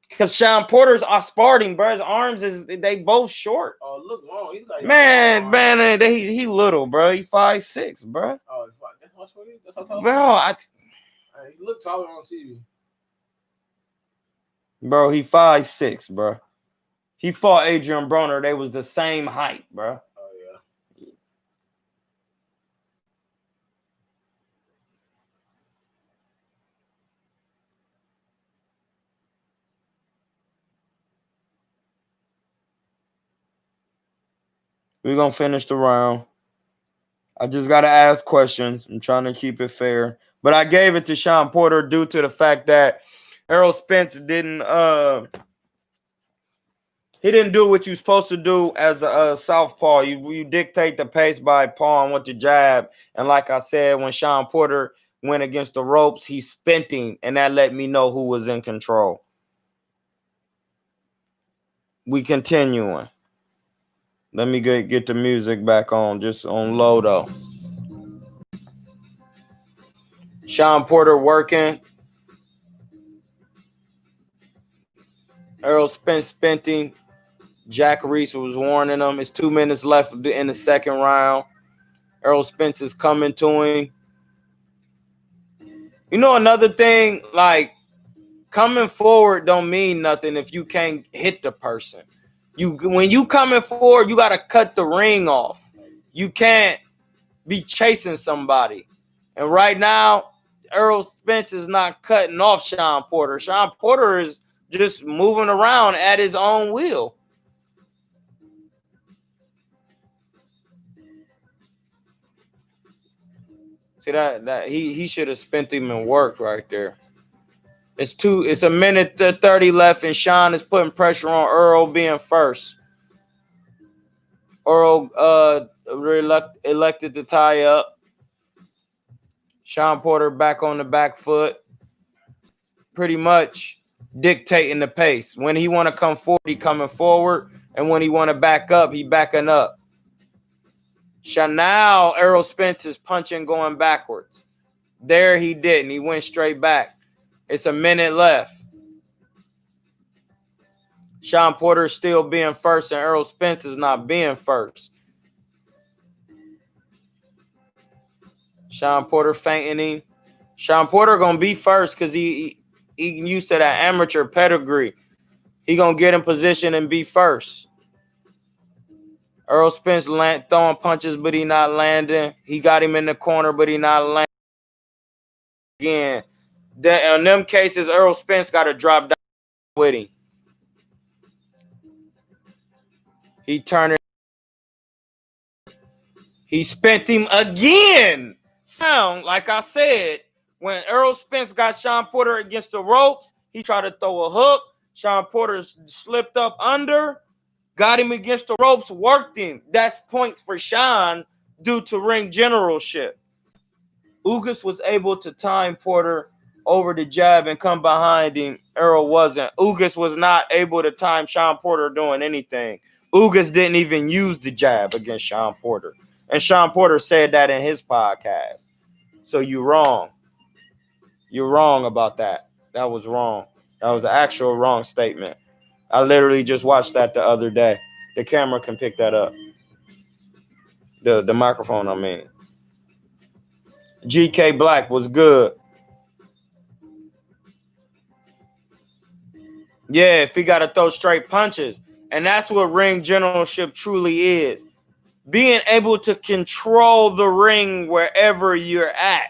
Speaker 3: Because Sean Porter's Sparting, bro. His arms they both short.
Speaker 4: Oh, look long. He's like
Speaker 3: man, he little, bro. He 5'6", bro.
Speaker 4: Oh, that's what he is. That's how tall.
Speaker 3: Bro,
Speaker 4: he looked taller on TV.
Speaker 3: Bro, he 5'6", bro. He fought Adrian Broner. They was the same height, bro.
Speaker 4: Oh yeah.
Speaker 3: We're going to finish the round. I just got to ask questions. I'm trying to keep it fair. But I gave it to Sean Porter due to the fact that Errol Spence didn't do what you're supposed to do as a southpaw. You dictate the pace by pawing with the jab. And like I said, when Sean Porter went against the ropes, he spent him, and that let me know who was in control. We continuing. Let me get the music back on, just on low though. Sean Porter working. Errol Spence spent him. Jack Reese was warning him. It's 2 minutes left in the second round. Errol Spence is coming to him. You know, another thing, like, coming forward don't mean nothing if you can't hit the person. When you coming forward, you got to cut the ring off. You can't be chasing somebody. And right now, Errol Spence is not cutting off Sean Porter. Sean Porter is just moving around at his own will. See that he should have spent him in work right there. It's a minute 30 left, and Sean is putting pressure on Errol being first. Errol elected to tie up. Sean Porter back on the back foot, pretty much dictating the pace. When he want to come forward, he coming forward, and when he want to back up, he backing up. Now Errol Spence is punching going backwards. There he didn't. He went straight back. It's a minute left. Sean Porter is still being first, and Errol Spence is not being first. Sean Porter fainting him. Sean Porter gonna be first because he used to that amateur pedigree. He gonna get in position and be first. Errol Spence throwing punches, but he not landing. He got him in the corner, but he not landing. Again, in them cases, Errol Spence got to drop down with him. He turned it. He spent him again. Sound like I said, when Errol Spence got Sean Porter against the ropes, he tried to throw a hook. Sean Porter slipped up under, got him against the ropes, worked him. That's points for Sean due to ring generalship. Ugas was able to time Porter over the jab and come behind him. Errol wasn't. Ugas was not able to time Sean Porter doing anything. Ugas didn't even use the jab against Sean Porter. And Sean Porter said that in his podcast. So you're wrong. You're wrong about that. That was wrong. That was an actual wrong statement. I literally just watched that the other day. The camera can pick that up. The microphone, I mean. GK Black was good. Yeah, if he got to throw straight punches. And that's what ring generalship truly is. being able to control the ring wherever you're at.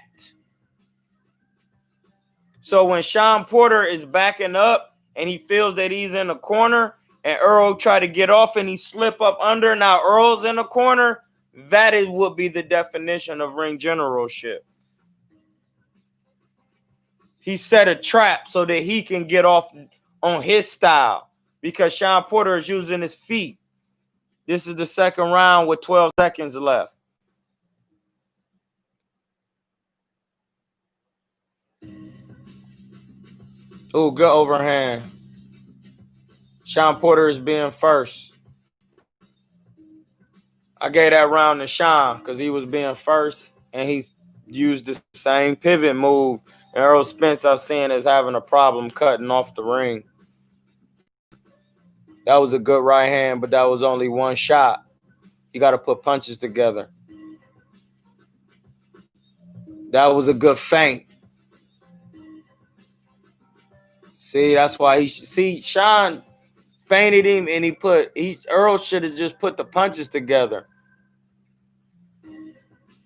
Speaker 3: So when Sean Porter is backing up and he feels that he's in the corner and Errol try to get off and he slip up under, now Earl's in the corner, that would be the definition of ring generalship. He set a trap so that he can get off on his style because Sean Porter is using his feet. This is the second round with 12 seconds left. Oh, good overhand. Sean Porter is being first. I gave that round to Sean because he was being first and he used the same pivot move. And Errol Spence, I'm seeing, is having a problem cutting off the ring. That was a good right hand, but that was only one shot. You got to put punches together. That was a good feint. See, that's why Sean feinted him and Errol should have just put the punches together.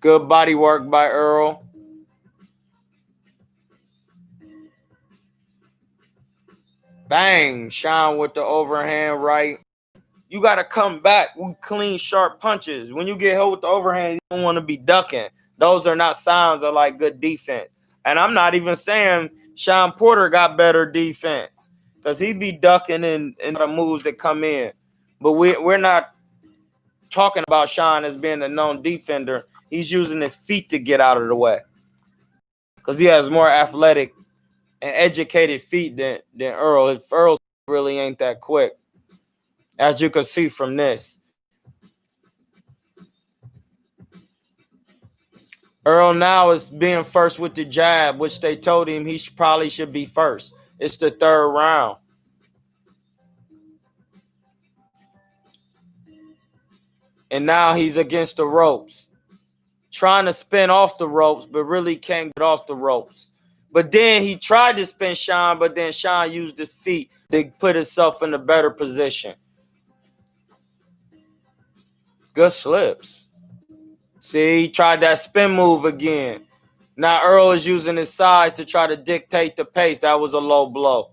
Speaker 3: Good body work by Errol. Bang, Sean with the overhand right. You got to come back with clean, sharp punches. When you get hit with the overhand, you don't want to be ducking. Those are not signs of like good defense. And I'm not even saying Sean Porter got better defense because he be ducking in the moves that come in. But we're not talking about Sean as being a known defender. He's using his feet to get out of the way because he has more athletic and educated feet than Errol. Errol really ain't that quick, as you can see from this. Errol now is being first with the jab, which they told him he probably should be first. It's the third round. And now he's against the ropes, trying to spin off the ropes, but really can't get off the ropes. But then he tried to spin Sean, but then Sean used his feet to put himself in a better position. Good slips. See, he tried that spin move again. Now Errol is using his size to try to dictate the pace. That was a low blow.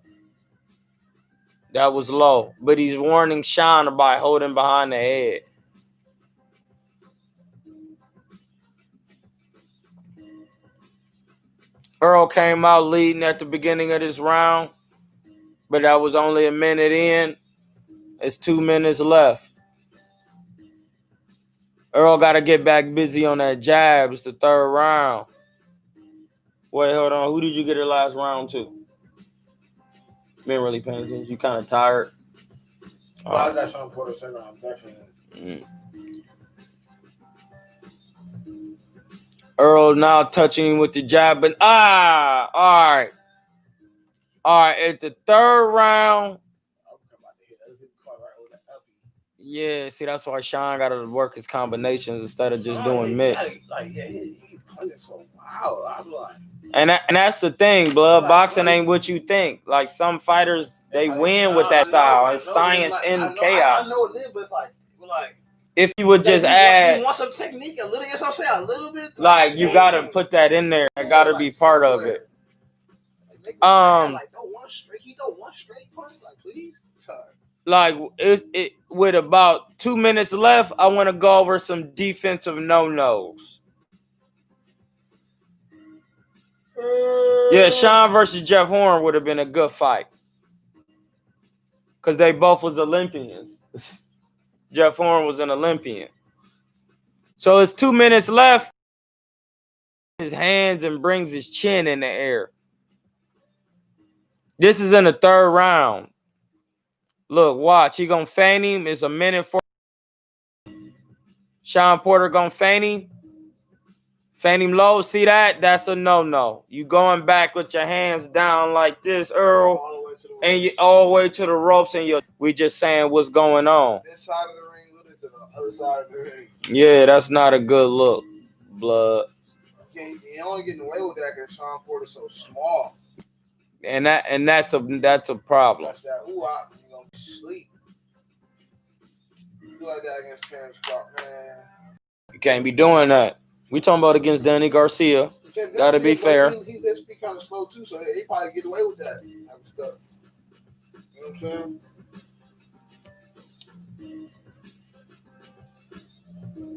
Speaker 3: That was low. But he's warning Sean by holding behind the head. Errol came out leading at the beginning of this round, but that was only a minute in. It's 2 minutes left. Errol got to get back busy on that jab. It's the third round. Wait, hold on. Who did you get the last round to? Been really paying attention. You kind of tired?
Speaker 4: Well, I got Sean Porter center. I'm definitely.
Speaker 3: Errol now touching him with the jab, but all right. At the third round. Yeah, see, that's why Sean got to work his combinations instead of just doing mix.
Speaker 4: He punching so wild. I'm like.
Speaker 3: And that's the thing, blood. Boxing ain't what you think. Like some fighters, they win with that style. It's science in chaos.
Speaker 4: I know it is, but it's like
Speaker 3: if you would just add,
Speaker 4: you want some technique, a little. That's what I'm saying. A little bit.
Speaker 3: Like you gotta put that in there. It gotta be part of it.
Speaker 4: Like don't one straight. He don't one straight punch. Like please.
Speaker 3: Like it with about 2 minutes left, I want to go over some defensive no-nos. Yeah, Sean versus Jeff Horn would have been a good fight because they both was Olympians. Jeff Horn was an Olympian. So it's 2 minutes left. His hands and brings his chin in the air. This is in the third round. Look, watch. He gonna feint him. It's a minute for Sean Porter gonna feint him. Feint him low. See that? That's a no-no. You going back with your hands down like this, Errol, and you all the way to the ropes, and we just saying what's going on.
Speaker 4: This side of the ring, look to the other side of the ring.
Speaker 3: Yeah, that's not a good look, blood.
Speaker 4: You only getting away with that because Sean Porter's so small.
Speaker 3: And that's a problem.
Speaker 4: Touch that. Ooh, you gonna sleep. do like that against Terence Crawford, man.
Speaker 3: You can't be doing that. We talking about against Danny Garcia. Gotta be fair.
Speaker 4: His feet kind of slow too, so he probably get away with that type of stuff. You know what I'm saying?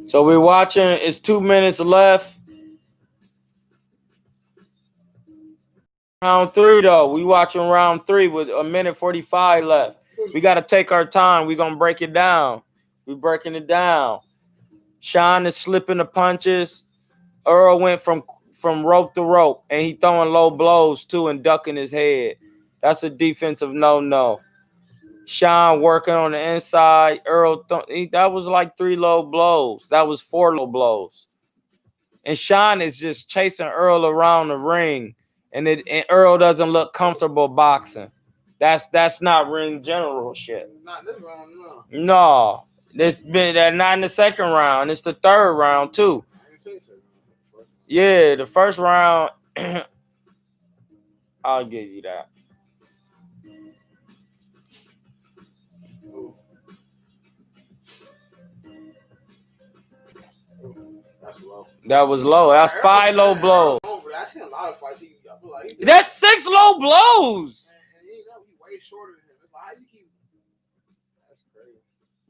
Speaker 3: So we're watching. It's 2 minutes left. Round 3 though. We watching round 3 with 1:45 left. We got to take our time. We're gonna break it down. We're breaking it down. Sean is slipping the punches. Errol went from rope to rope, and he throwing low blows too and ducking his head. That's a defensive no. Sean working on the inside. Errol, that was like 3 low blows. That was 4 low blows. And Sean is just chasing Errol around the ring, and Errol doesn't look comfortable boxing. That's not ring general shit.
Speaker 4: Not this round, no.
Speaker 3: No, it's been that not in the second round. It's the third round too. Yeah, the first round. I'll give you that.
Speaker 4: That's low.
Speaker 3: That was low. That's 5 low blows.
Speaker 4: I seen a lot of fights.
Speaker 3: That's 6 low blows.
Speaker 4: And he way shorter than him. It's like, how you keep? That's crazy.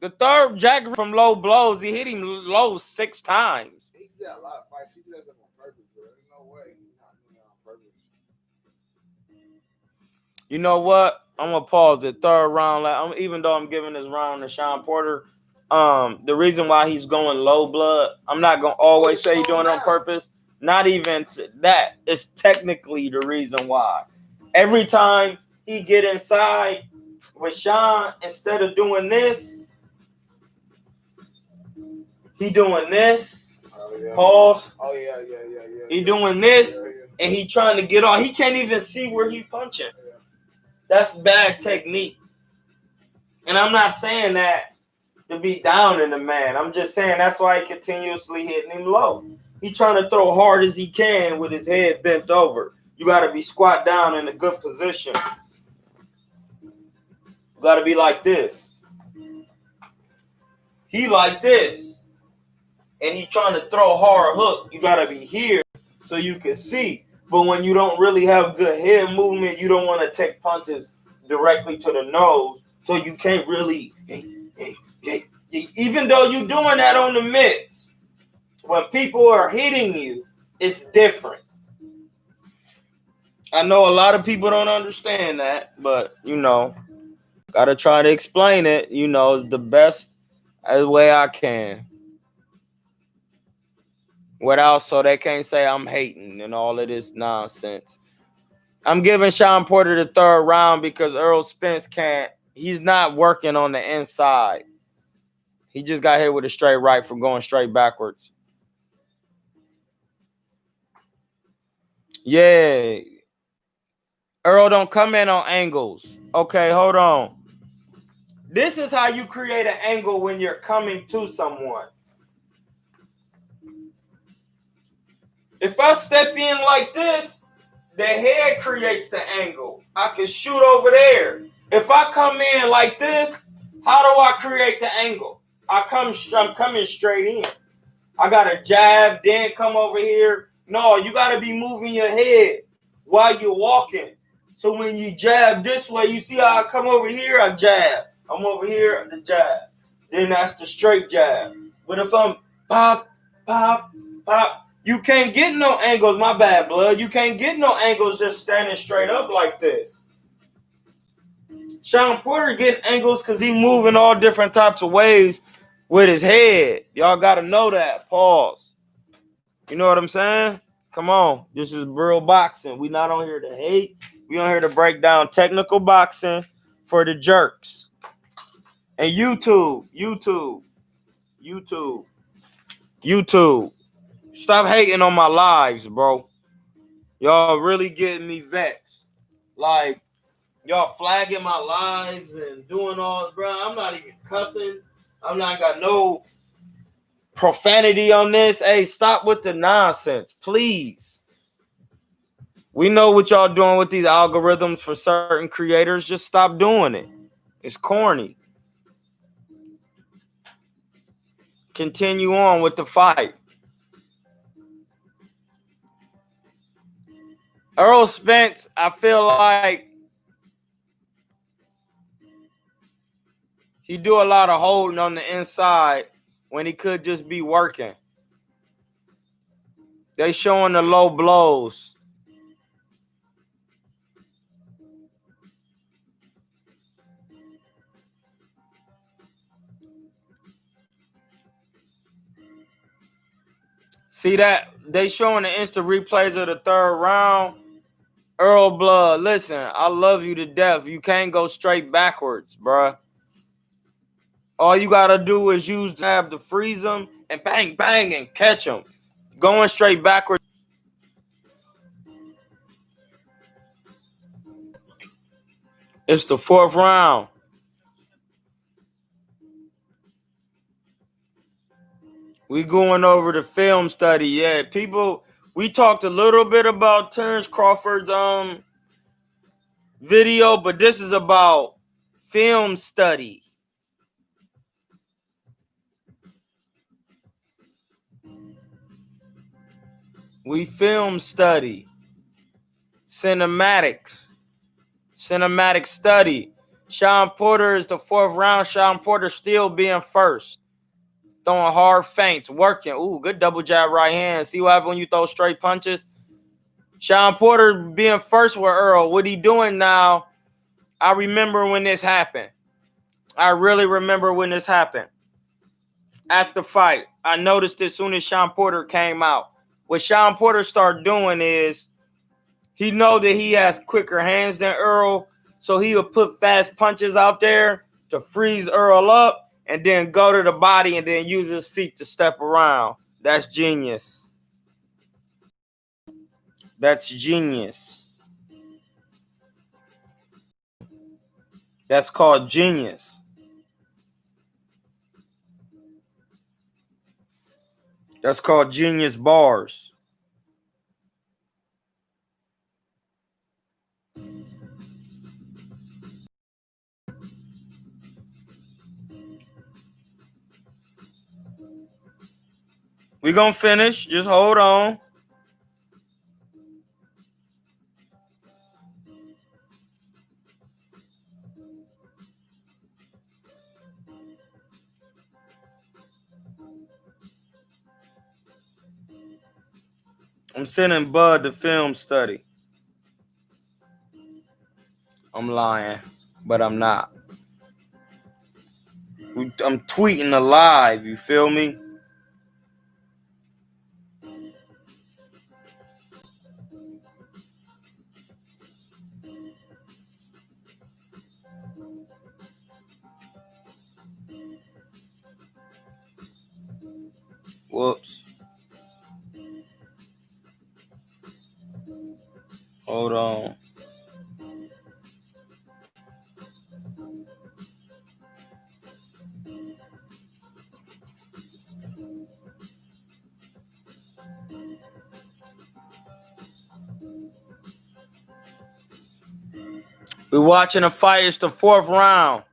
Speaker 3: The third Jack from low blows, he hit him low 6 times.
Speaker 4: He did a lot of fights. He does them on purpose, bro. There's no way he's not doing it on purpose.
Speaker 3: You know what? I'm gonna pause the third round. Even though I'm giving this round to Sean Porter, the reason why he's going low blood, I'm not gonna always say he's doing it on purpose. Not even that. It's technically the reason why. Every time he get inside with Sean, instead of doing this, he doing this.
Speaker 4: Oh, yeah.
Speaker 3: Pause.
Speaker 4: Oh yeah.
Speaker 3: He doing this, and he trying to get on. He can't even see where he punching.
Speaker 4: Yeah.
Speaker 3: That's bad technique. And I'm not saying that to be down in the man. I'm just saying that's why he continuously hitting him low. He trying to throw hard as he can with his head bent over. You got to be squat down in a good position. You got to be like this. He like this. And he trying to throw hard hook. You got to be here so you can see. But when you don't really have good head movement, you don't want to take punches directly to the nose. So you can't really, even though you're doing that on the mitts, when people are hitting you, it's different. I know a lot of people don't understand that, but, got to try to explain it, it's the best way I can. So they can't say I'm hating and all of this nonsense. I'm giving Sean Porter the third round because Errol Spence he's not working on the inside. He just got hit with a straight right from going straight backwards. Yeah. Errol don't come in on angles. Okay, hold on. This is how you create an angle when you're coming to someone. If I step in like this, the head creates the angle. I can shoot over there. If I come in like this, how do I create the angle? I'm coming straight in. I got to jab, then come over here. No, you got to be moving your head while you're walking. So when you jab this way, you see how I come over here, I jab. I'm over here, the jab. Then that's the straight jab. But if I'm pop, pop, pop, you can't get no angles. My bad, blood. You can't get no angles just standing straight up like this. Sean Porter getting angles because he moving all different types of ways with his head. Y'all got to know that. Pause. You know what I'm saying? Come on. This is real boxing. We not on here to hate. We on here to break down technical boxing for the jerks. And YouTube. Stop hating on my lives, bro. Y'all really getting me vexed. Like, y'all flagging my lives and doing all, bro. I'm not even cussing. I'm not got no profanity on this. Hey, stop with the nonsense, please. We know what y'all doing with these algorithms for certain creators. Just stop doing it. It's corny. continue on with the fight. Errol Spence, I feel like he do a lot of holding on the inside when he could just be working. They showing the low blows. See that? They showing the instant replays of the third round. Errol Blood, listen, I love you to death. You can't go straight backwards, bruh. All you got to do is use the jab to freeze them and bang, bang, and catch them. Going straight backwards. It's the fourth round. We going over the film study. Yeah, people, we talked a little bit about Terence Crawford's video, but this is about film study. We film study. Cinematic study. Sean Porter is the fourth round. Sean Porter still being first. Throwing hard feints, working. Ooh, good double jab right hand. See what happens when you throw straight punches? Sean Porter being first with Errol. What he doing now? I remember when this happened. I really remember when this happened. At the fight, I noticed as soon as Sean Porter came out. What Sean Porter started doing is he know that he has quicker hands than Errol, so he would put fast punches out there to freeze Errol up and then go to the body and then use his feet to step around. That's genius. That's genius. That's called genius. That's called genius bars. We're going to finish. Just hold on. I'm sending Bud the film study. I'm lying, but I'm not. I'm tweeting alive, you feel me? Whoops. Hold on. We're watching a fight. It's the fourth round.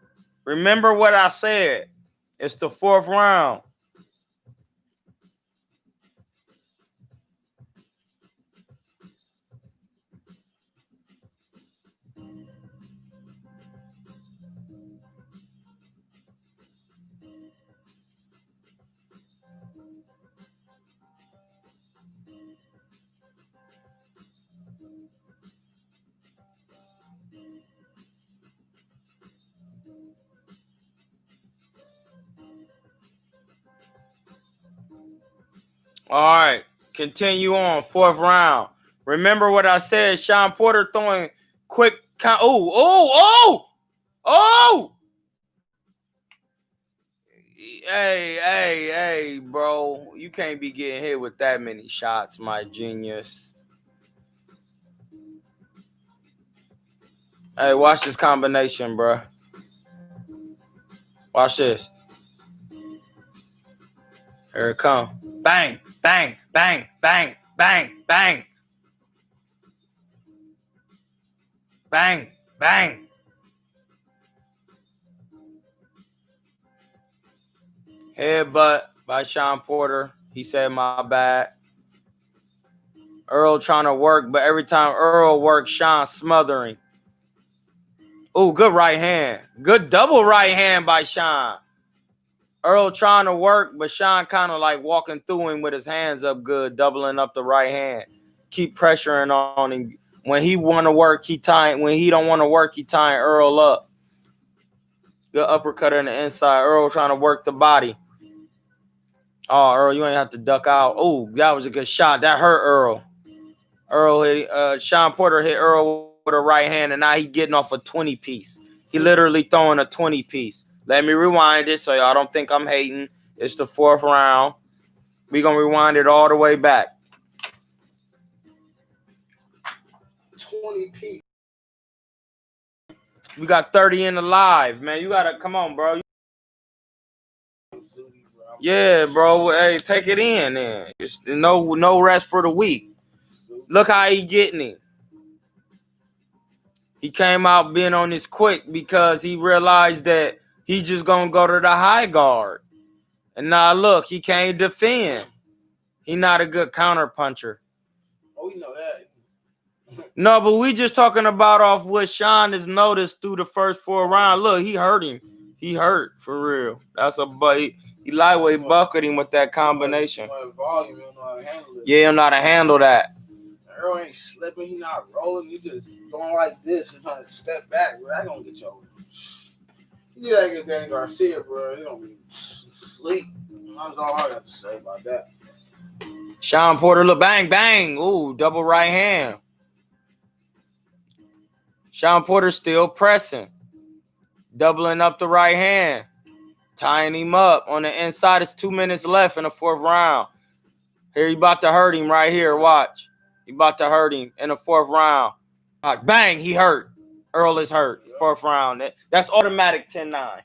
Speaker 3: Remember what I said. It's the fourth round. All right. Continue on. Fourth round. Remember what I said. Sean Porter throwing quick. Oh. Hey, bro. You can't be getting hit with that many shots, my genius. Hey, watch this combination, bro. Watch this. Here it comes. Bang, bang, bang, bang, bang, bang. Bang, bang. Headbutt by Sean Porter. He said, my bad. Errol trying to work, but every time Errol works, Sean smothering. Ooh, good right hand. Good double right hand by Sean. Errol trying to work, but Sean kind of like walking through him with his hands up good, doubling up the right hand. Keep pressuring on him. When he want to work, he tying. When he don't want to work, he tying Errol up. Good uppercut on the inside. Errol trying to work the body. Oh, Errol, you ain't have to duck out. Oh, that was a good shot. That hurt Errol. Errol hit, Sean Porter hit Errol with a right hand, and now he getting off a 20-piece. He literally throwing a 20-piece. Let me rewind it so y'all don't think I'm hating. It's the 4th round. We gonna rewind it all the way back.
Speaker 4: 20-piece.
Speaker 3: We got 30 in the live, man. You gotta come on, bro. Yeah, bro. Hey, take it in, then. It's no rest for the week. Look how he getting it. He came out being on his quick because he realized that he just gonna go to the high guard. And now look, he can't defend. He not a good counter puncher.
Speaker 4: Oh, we know that.
Speaker 3: No, but we just talking about off what Sean has noticed through the first 4 rounds. Look, he hurt him. He hurt for real. That's a but he lightweight bucketed him with that combination.
Speaker 4: Volume, you don't know how to handle it.
Speaker 3: Yeah, you don't know how to handle that.
Speaker 4: Errol ain't slipping. He not rolling. He just going like this and trying to step back. Bro, that gonna get you over. You gotta get Danny Garcia, bro. He don't be sleep. That's all I got to say about that.
Speaker 3: Sean Porter, look, bang, bang. Ooh, double right hand. Sean Porter still pressing. Doubling up the right hand. Tying him up. On the inside, it's 2 minutes left in the 4th round. Here, he about to hurt him right here. Watch. He about to hurt him in the 4th round. Right, bang, he hurt. Errol is hurt. 4th round. That's automatic 10-9.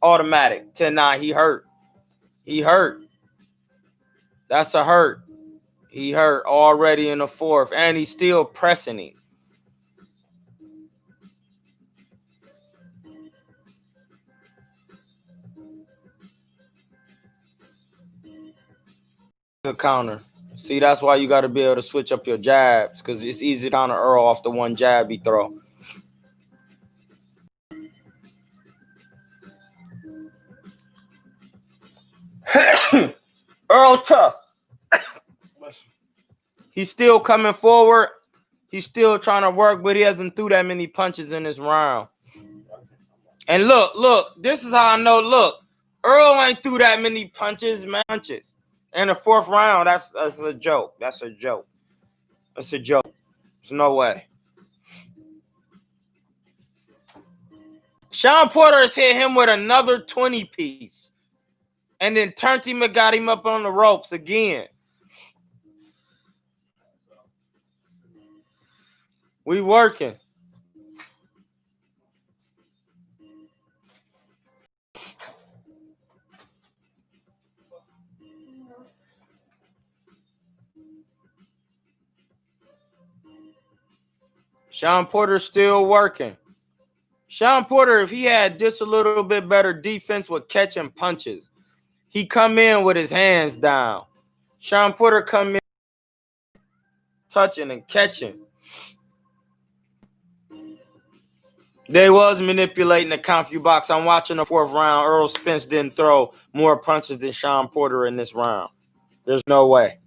Speaker 3: Automatic 10-9. He hurt. He hurt. That's a hurt. He hurt already in the 4th. And he's still pressing him. Good counter. See, that's why you got to be able to switch up your jabs, because it's easy to counter Errol off the one jab he throw. Errol tough. He's still coming forward. He's still trying to work, but he hasn't threw that many punches in this round. And look, this is how I know. Look, Errol ain't threw that many punches, man. In the 4th round, that's a joke. That's a joke. That's a joke. There's no way. Sean Porter has hit him with another 20-piece. And then turned him and got him up on the ropes again. We working. Sean Porter still working. Sean Porter, if he had just a little bit better defense with catching punches, he come in with his hands down. Sean Porter come in touching and catching. They was manipulating the CompuBox. I'm watching the 4th round. Errol Spence didn't throw more punches than Sean Porter in this round. There's no way.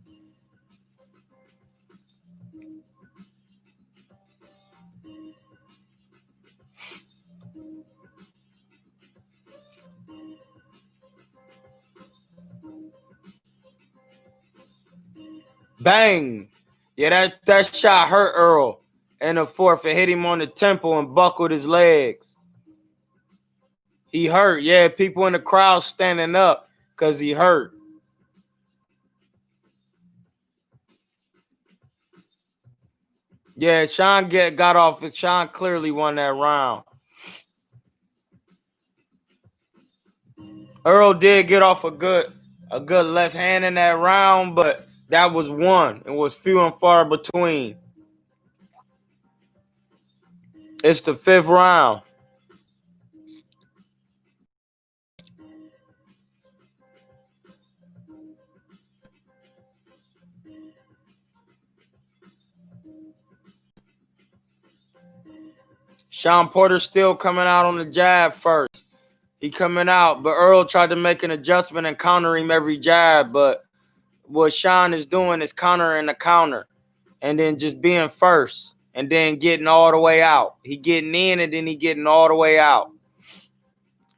Speaker 3: Bang. Yeah, that shot hurt Errol in the 4th. It hit him on the temple and buckled his legs. He hurt. Yeah, people in the crowd standing up because he hurt. Yeah, Sean got off. Sean clearly won that round. Errol did get off a good left hand in that round, but that was one. It was few and far between. It's the 5th round. Sean Porter still coming out on the jab first. He coming out, but Errol tried to make an adjustment and counter him every jab. But what Sean is doing is countering the counter and then just being first and then getting all the way out. He getting in and then he getting all the way out.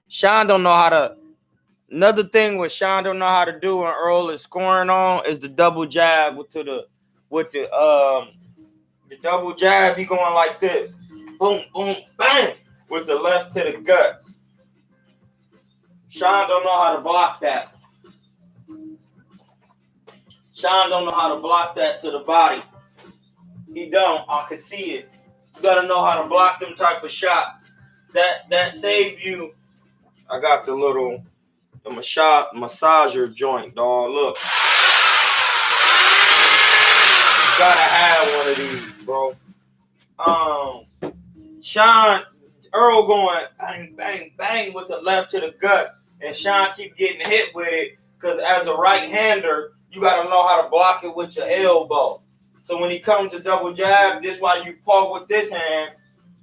Speaker 3: Sean don't know how to. Another thing what Sean don't know how to do when Errol is scoring on is the double jab with the double jab. He going like this, boom, boom, bang, with the left to the guts. Sean don't know how to block that. Sean don't know how to block that to the body. He don't. I can see it. You gotta know how to block them type of shots. That save you. I got the little massager joint, dog. Look. You gotta have one of these, bro. Errol going bang, bang, bang with the left to the gut. And Sean keep getting hit with it. Because as a right-hander, you gotta know how to block it with your elbow. So when he comes to double jab, this is why you poke with this hand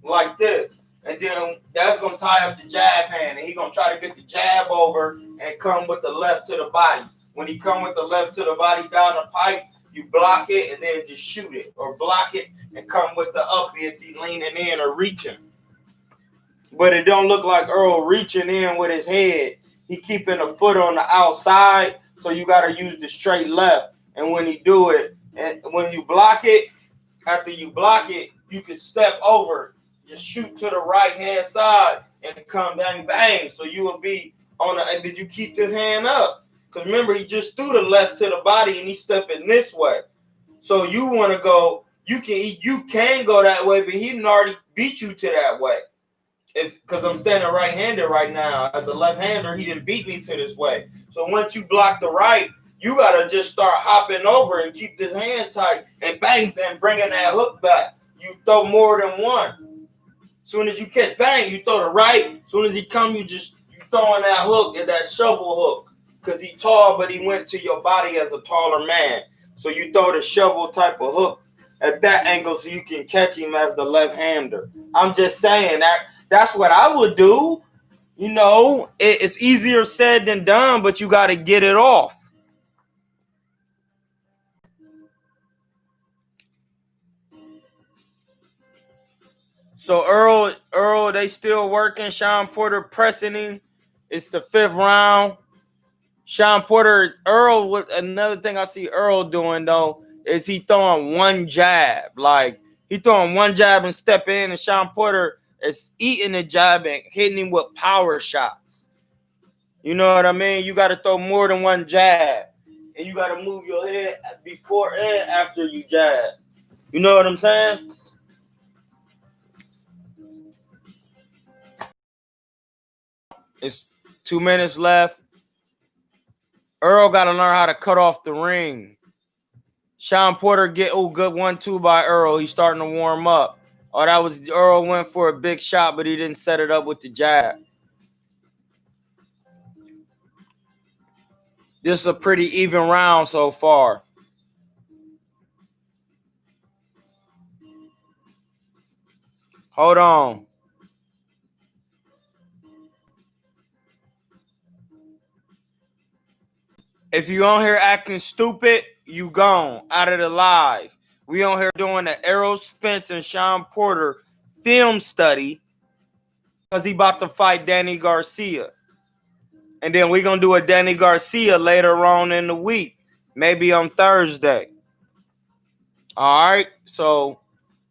Speaker 3: like this. And then that's going to tie up the jab hand. And he's going to try to get the jab over and come with the left to the body. When he come with the left to the body down the pipe, you block it and then just shoot it. Or block it and come with the up if he's leaning in or reaching. But it don't look like Errol reaching in with his head. He keeping a foot on the outside, so you got to use the straight left. And when he do it, and when you block it, after you block it, you can step over, just shoot to the right-hand side and come bang, bang. So you will be on the, and did you keep this hand up? Because remember, he just threw the left to the body and he's stepping this way. So you want to go, you can go that way, but he didn't already beat you to that way. Because I'm standing right-handed right now. As a left-hander, he didn't beat me to this way. So once you block the right, you got to just start hopping over and keep this hand tight and bang, bang, bringing that hook back. You throw more than one. As soon as you catch, bang, you throw the right. As soon as he come, you throwing that hook and that shovel hook. Because he tall, but he went to your body as a taller man. So you throw the shovel type of hook at that angle so you can catch him as the left-hander. I'm just saying that's what I would do. You know, it's easier said than done, but you got to get it off. So Errol, they still working. Sean Porter pressing him. It's the 5th round. Sean Porter, Errol, another thing I see Errol doing, though, is he throwing one jab. Like, he throwing one jab and step in, and Sean Porter is eating the jab and hitting him with power shots. You know what I mean? You got to throw more than one jab. And you got to move your head before and after you jab. You know what I'm saying? It's 2 minutes left. Errol got to learn how to cut off the ring. Sean Porter good 1-2 by Errol. He's starting to warm up. Oh, that was Errol went for a big shot, but he didn't set it up with the jab. This is a pretty even round so far. Hold on. If you on here acting stupid, you gone out of the live. We on here doing the Errol Spence and Sean Porter film study because he about to fight Danny Garcia. And then we're going to do a Danny Garcia later on in the week, maybe on Thursday. All right, so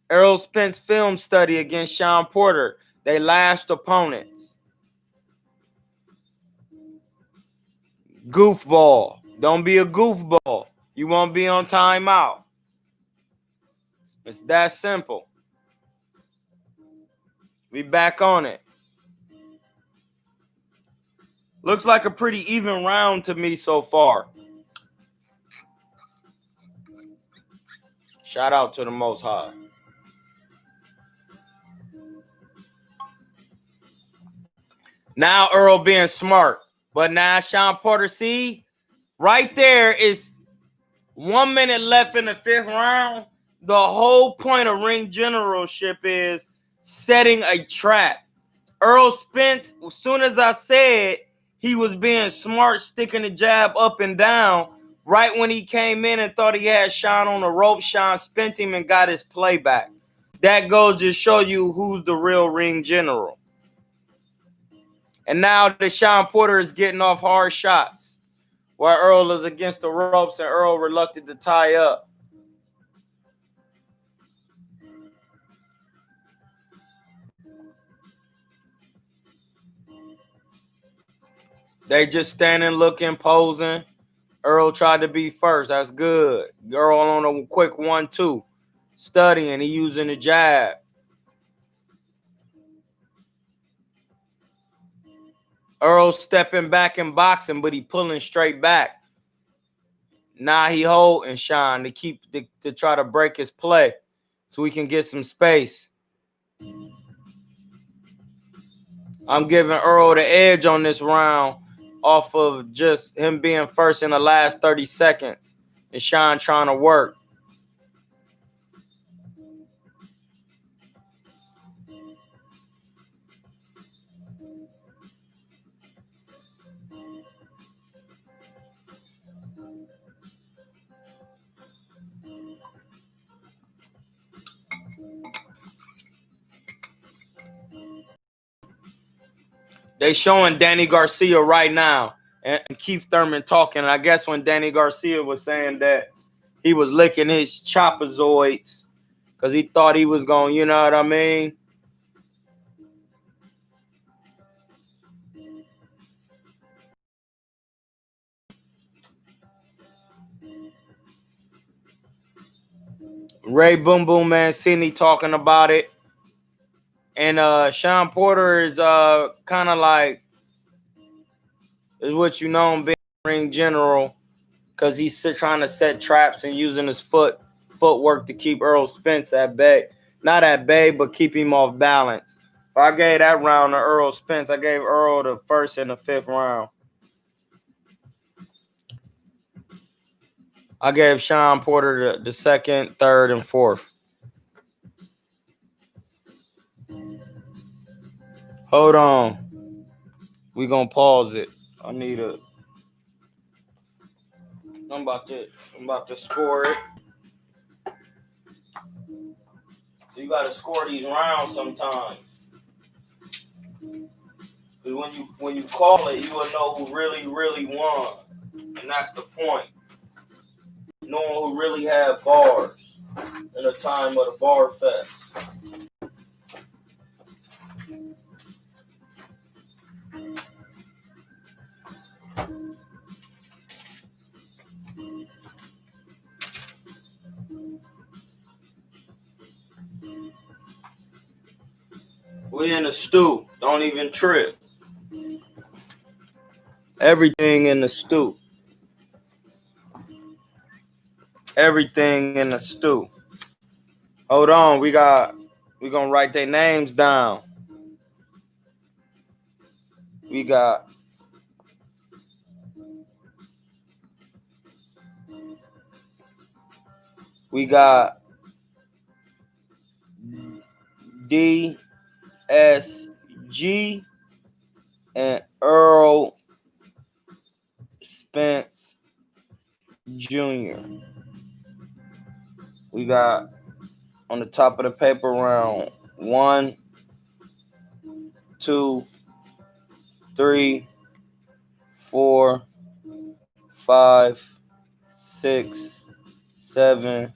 Speaker 3: Errol Spence film study against Sean Porter, they last opponents. Goofball. Don't be a goofball. You won't be on timeout. It's that simple. We back on it. Looks like a pretty even round to me so far. Shout out to the Most High. Now Errol being smart. But now Sean Porter, see, right there is 1 minute left in the 5th round. The whole point of ring generalship is setting a trap. Errol Spence, as soon as I said he was being smart, sticking the jab up and down, right when he came in and thought he had Sean on the rope, Sean spent him and got his play back. That goes to show you who's the real ring general. And now the Sean Porter is getting off hard shots while Errol is against the ropes and Errol reluctant to tie up. They just standing, looking, posing. Errol tried to be first. That's good. Errol on a quick 1-2. Studying. He using the jab. Errol stepping back and boxing, but he pulling straight back. Now he holding Sean to try to break his play so we can get some space. I'm giving Errol the edge on this round off of just him being first in the last 30 seconds and Sean trying to work. They showing Danny Garcia right now and Keith Thurman talking. I guess when Danny Garcia was saying that he was licking his choppazoids because he thought he was going, you know what I mean? Ray Boom Boom Mancini talking about it. And Sean Porter is kind of like, is what you know him being ring general because he's trying to set traps and using his footwork to keep Errol Spence at bay. Not at bay, but keep him off balance. But I gave that round to Errol Spence. I gave Errol the first and the fifth round. I gave Sean Porter the second, third, and fourth. Hold on. We gonna pause it. I'm about to score it. So you gotta score these rounds sometimes. Because when you call it, you will know who really, really won. And that's the point. Knowing who really had bars in the time of the bar fest. We in the stew. Don't even trip. Everything in the stew. Everything in the stew. Hold on, we gonna write their names down. We got DSG and Errol Spence Jr. We got on the top of the paper round 1, 2, 3, 4, 5, 6, 7,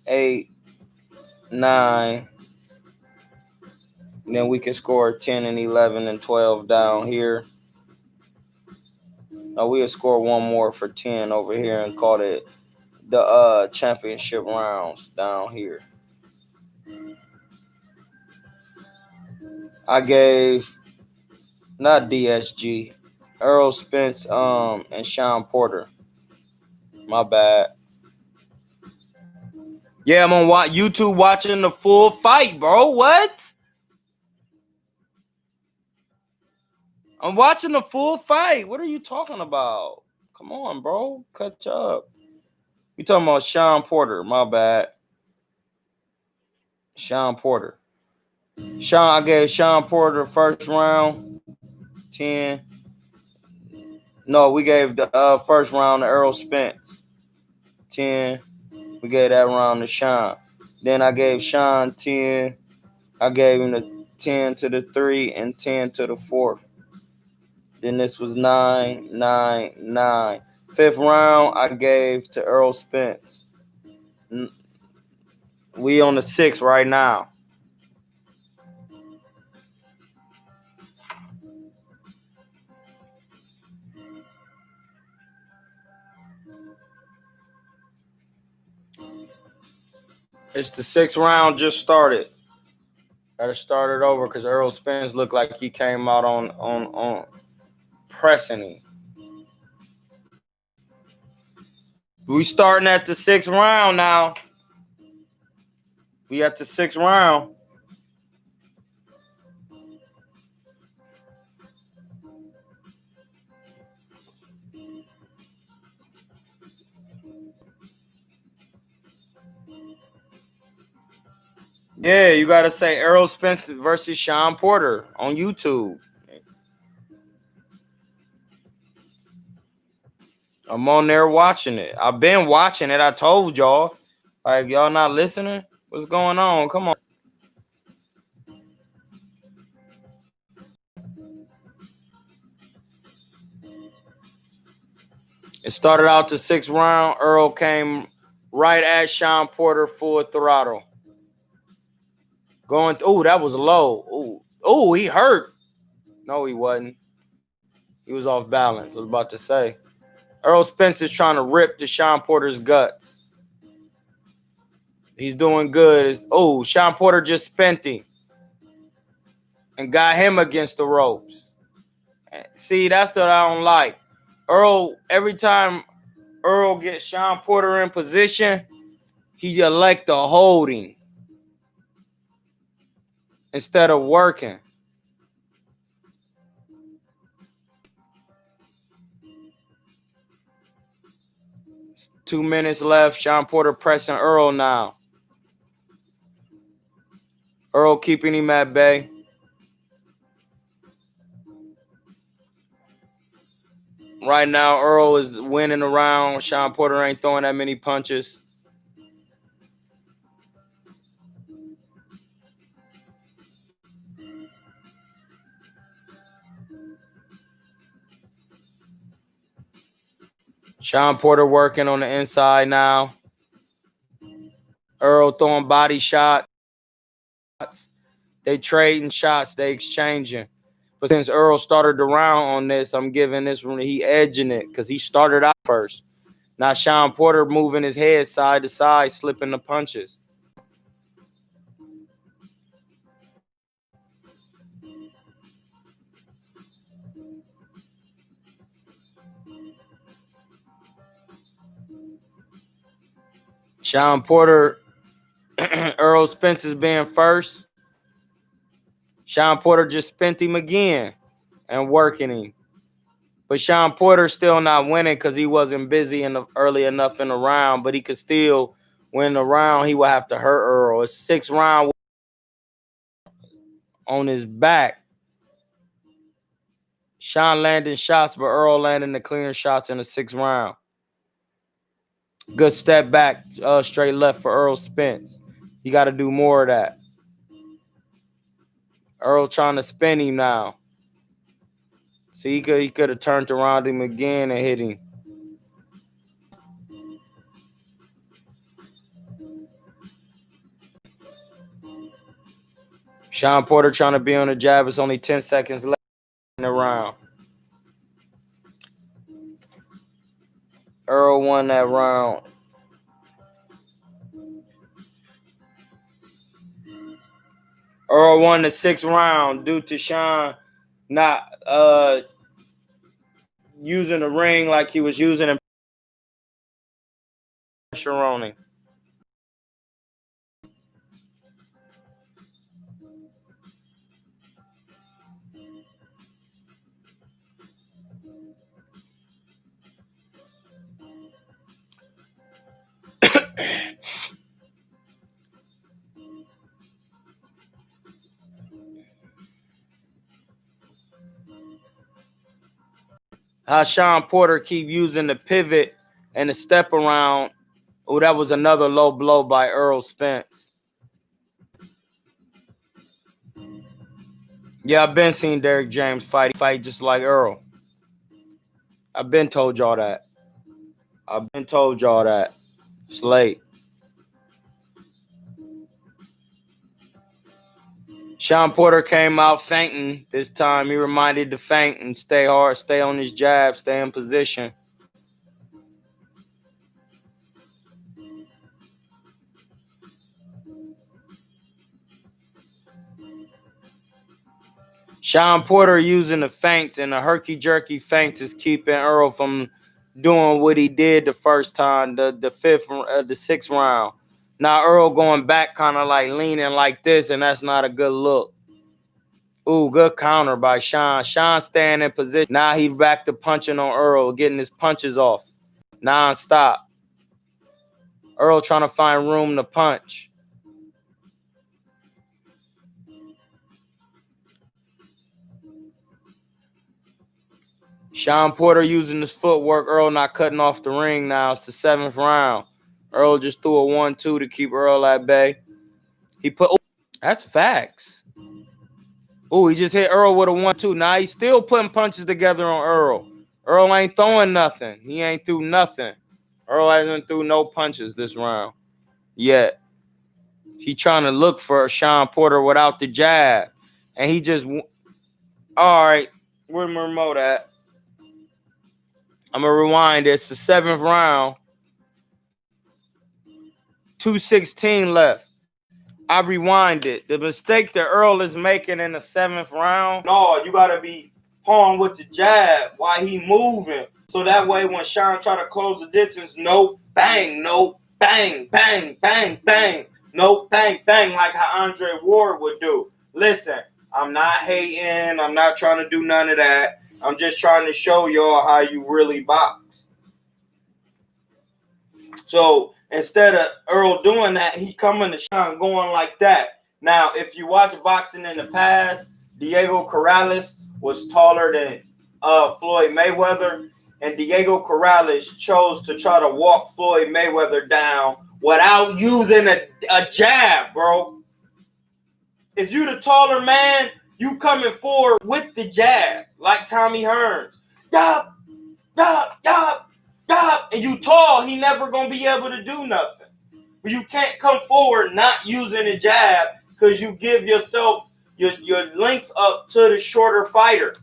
Speaker 3: 8, 9. And then we can score 10 and 11 and 12 down here. No, we'll score one more for 10 over here and call it the championship rounds down here. I gave not DSG, Errol Spence and Sean Porter. My bad. Yeah, I'm on YouTube watching the full fight, bro. What? I'm watching the full fight. What are you talking about? Come on, bro. Catch up. You talking about Sean Porter. My bad. Sean Porter. I gave Sean Porter the first round, 10. No, we gave the first round to Errol Spence, 10. We gave that round to Sean. Then I gave Sean 10. I gave him the 10 to the 3 and 10 to the 4th. Then this was 9, 9, 9. Fifth round, I gave to Errol Spence. We on the 6th right now. It's the 6th round just started. Gotta start it over because Errol Spence looked like he came out on pressing him. We starting at the 6th round now. We at the 6th round. Yeah, you gotta say Errol Spence versus Sean Porter on YouTube. I'm on there watching it. I've been watching it. I told y'all. Like, y'all not listening? What's going on? Come on. It started out the 6th round. Errol came right at Sean Porter full throttle. Going, that was low. He hurt. No, he wasn't. He was off balance. I was about to say. Errol Spence is trying to rip to Sean Porter's guts. He's doing good. Sean Porter just spent him and got him against the ropes. See, that's what I don't like. Errol, every time Errol gets Sean Porter in position, he elect to hold him instead of working. It's 2 minutes left. Sean Porter pressing Errol now. Errol keeping him at bay. Right now, Errol is winning around. Sean Porter ain't throwing that many punches. Sean Porter working on the inside now. Errol throwing body shots. They trading shots. They exchanging. But since Errol started the round on this, I'm giving this one. He edging it because he started out first. Now Sean Porter moving his head side to side, slipping the punches. Sean Porter, Errol Spence is being first. Sean Porter just spent him again and working him. But Sean Porter still not winning because he wasn't busy early enough in the round, but he could still win the round. He would have to hurt Errol. It's 6th round on his back. Sean landing shots, but Errol landing the clearing shots in the 6th round. Good step back, straight left for Errol Spence. He got to do more of that. Errol trying to spin him now. See, he could have turned around him again and hit him. Sean Porter trying to be on the jab. It's only 10 seconds left in the round. Errol won that round. Errol won the 6th round due to Sean not using the ring like he was using in pressure on him. How Sean Porter keep using the pivot and the step around. Oh, that was another low blow by Errol Spence. Yeah, I've been seeing Derrick James fight just like Errol. I've been told y'all that. It's late. Sean Porter came out fainting this time. He reminded to feint and stay hard, stay on his jab, stay in position. Sean Porter using the feints and the herky-jerky feints is keeping Errol from doing what he did the first time, the sixth round. Now Errol going back kind of like leaning like this, and that's not a good look. Ooh, good counter by Sean. Sean staying in position. Now he's back to punching on Errol, getting his punches off non-stop. Errol trying to find room to punch. Sean Porter using his footwork. Errol not cutting off the ring now. It's the 7th round. Errol just threw a 1-2 to keep Errol at bay. That's facts. Oh, he just hit Errol with a 1-2. Now he's still putting punches together on Errol. Errol ain't throwing nothing. He ain't threw nothing. Errol hasn't threw no punches this round yet. He trying to look for Sean Porter without the jab. And he just... All right. Where's my remote at? I'm going to rewind. It's the 7th round. 2:16 left. I rewind it. The mistake that Errol is making in the 7th round. No, you got to be pawing with the jab while he moving. So that way when Sean try to close the distance, no bang, no bang, bang, bang, bang. No bang, bang, like how Andre Ward would do. Listen, I'm not hating. I'm not trying to do none of that. I'm just trying to show y'all how you really box. So instead of Errol doing that, he coming to Sean going like that. Now, if you watch boxing in the past, Diego Corrales was taller than Floyd Mayweather, and Diego Corrales chose to try to walk Floyd Mayweather down without using a jab, bro. If you the taller man, you coming forward with the jab, like Tommy Hearns. Yup, yup, yup, yup. And you tall, he never going to be able to do nothing. But you can't come forward not using a jab because you give yourself your length up to the shorter fighter.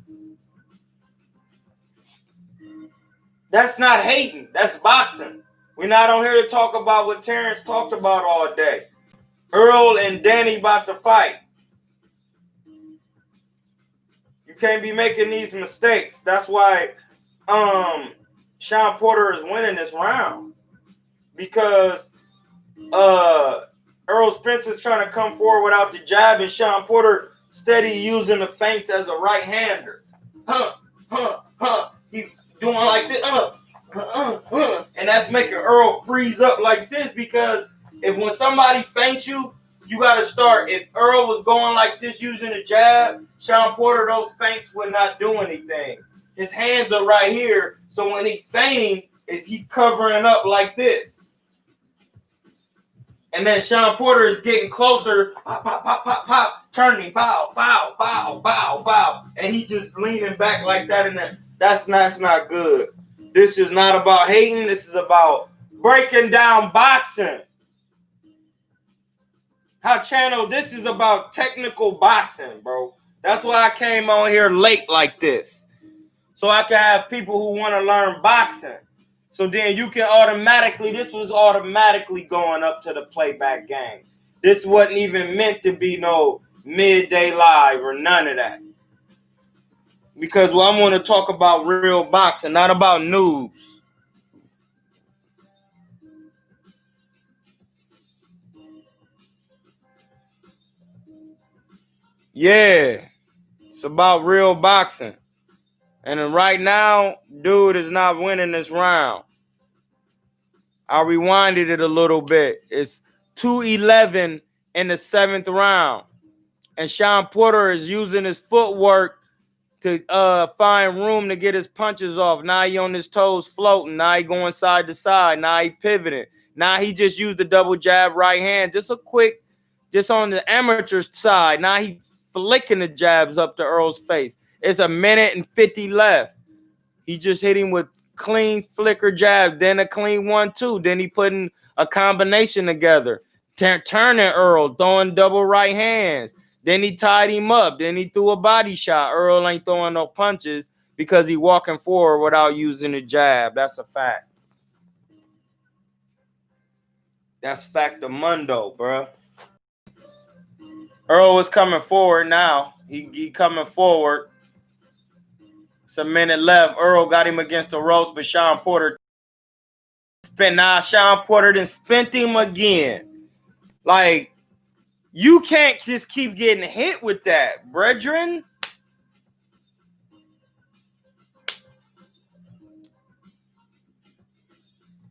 Speaker 3: That's not hating. That's boxing. We're not on here to talk about what Terence talked about all day. Errol and Danny about to fight. You can't be making these mistakes. That's why Sean Porter is winning this round. Because Errol Spence is trying to come forward without the jab, and Sean Porter steady using the feints as a right-hander. He's doing like this, and that's making Errol freeze up like this, because if when somebody feints you, you got to start. If Errol was going like this using a jab, Sean Porter, those feints would not do anything. His hands are right here, so when he feinting, is he covering up like this. And then Sean Porter is getting closer, pop, pop, pop, pop, pop, turning, bow, bow, bow, bow, bow, and he just leaning back like that, and that's not good. This is not about hating. This is about breaking down boxing. This is about technical boxing, bro. That's why I came on here late like this. So I can have people who want to learn boxing. So then you can this was automatically going up to the playback game. This wasn't even meant to be no midday live or none of that. Because I want to talk about real boxing, not about noobs. Yeah, it's about real boxing. And right now, dude is not winning this round. I rewinded it a little bit. It's 2-11 in the 7th round. And Sean Porter is using his footwork to find room to get his punches off. Now he on his toes floating. Now he going side to side. Now he pivoting. Now he just used the double jab right hand. Just a quick, just on the amateur side. Now he flicking the jabs up to Errol's face. It's a minute and 50 left. He just hit him with clean flicker jab, then a clean 1-2. Then he putting a combination together. Turning Errol, throwing double right hands. Then he tied him up. Then he threw a body shot. Errol ain't throwing no punches because he walking forward without using a jab. That's a fact. That's factamundo, bro. Errol is coming forward now. He coming forward. It's a minute left. Errol got him against the ropes, but Sean Porter Sean Porter then spent him again. Like, you can't just keep getting hit with that, brethren.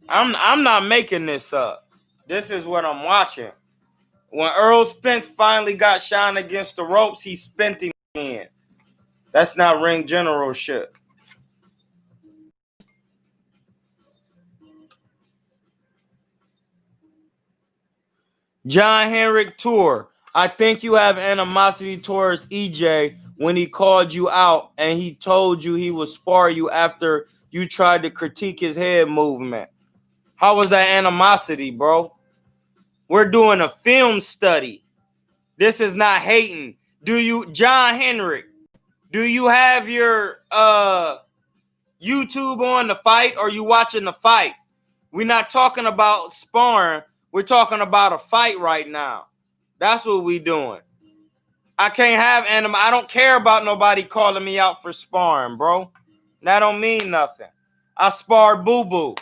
Speaker 3: I'm not making this up. This is what I'm watching. When Errol Spence finally got Sean against the ropes, he spent him again. That's not ring general shit. John Henrik Tour, I think you have animosity towards EJ when he called you out and he told you he would spar you after you tried to critique his head movement. How was that animosity, bro? We're doing a film study. This is not hating. John Henrik, do you have your YouTube on the fight or you watching the fight? We're not talking about sparring. We're talking about a fight right now. That's what we doing. I can't have I don't care about nobody calling me out for sparring, bro. That don't mean nothing. I sparred Boo Boo.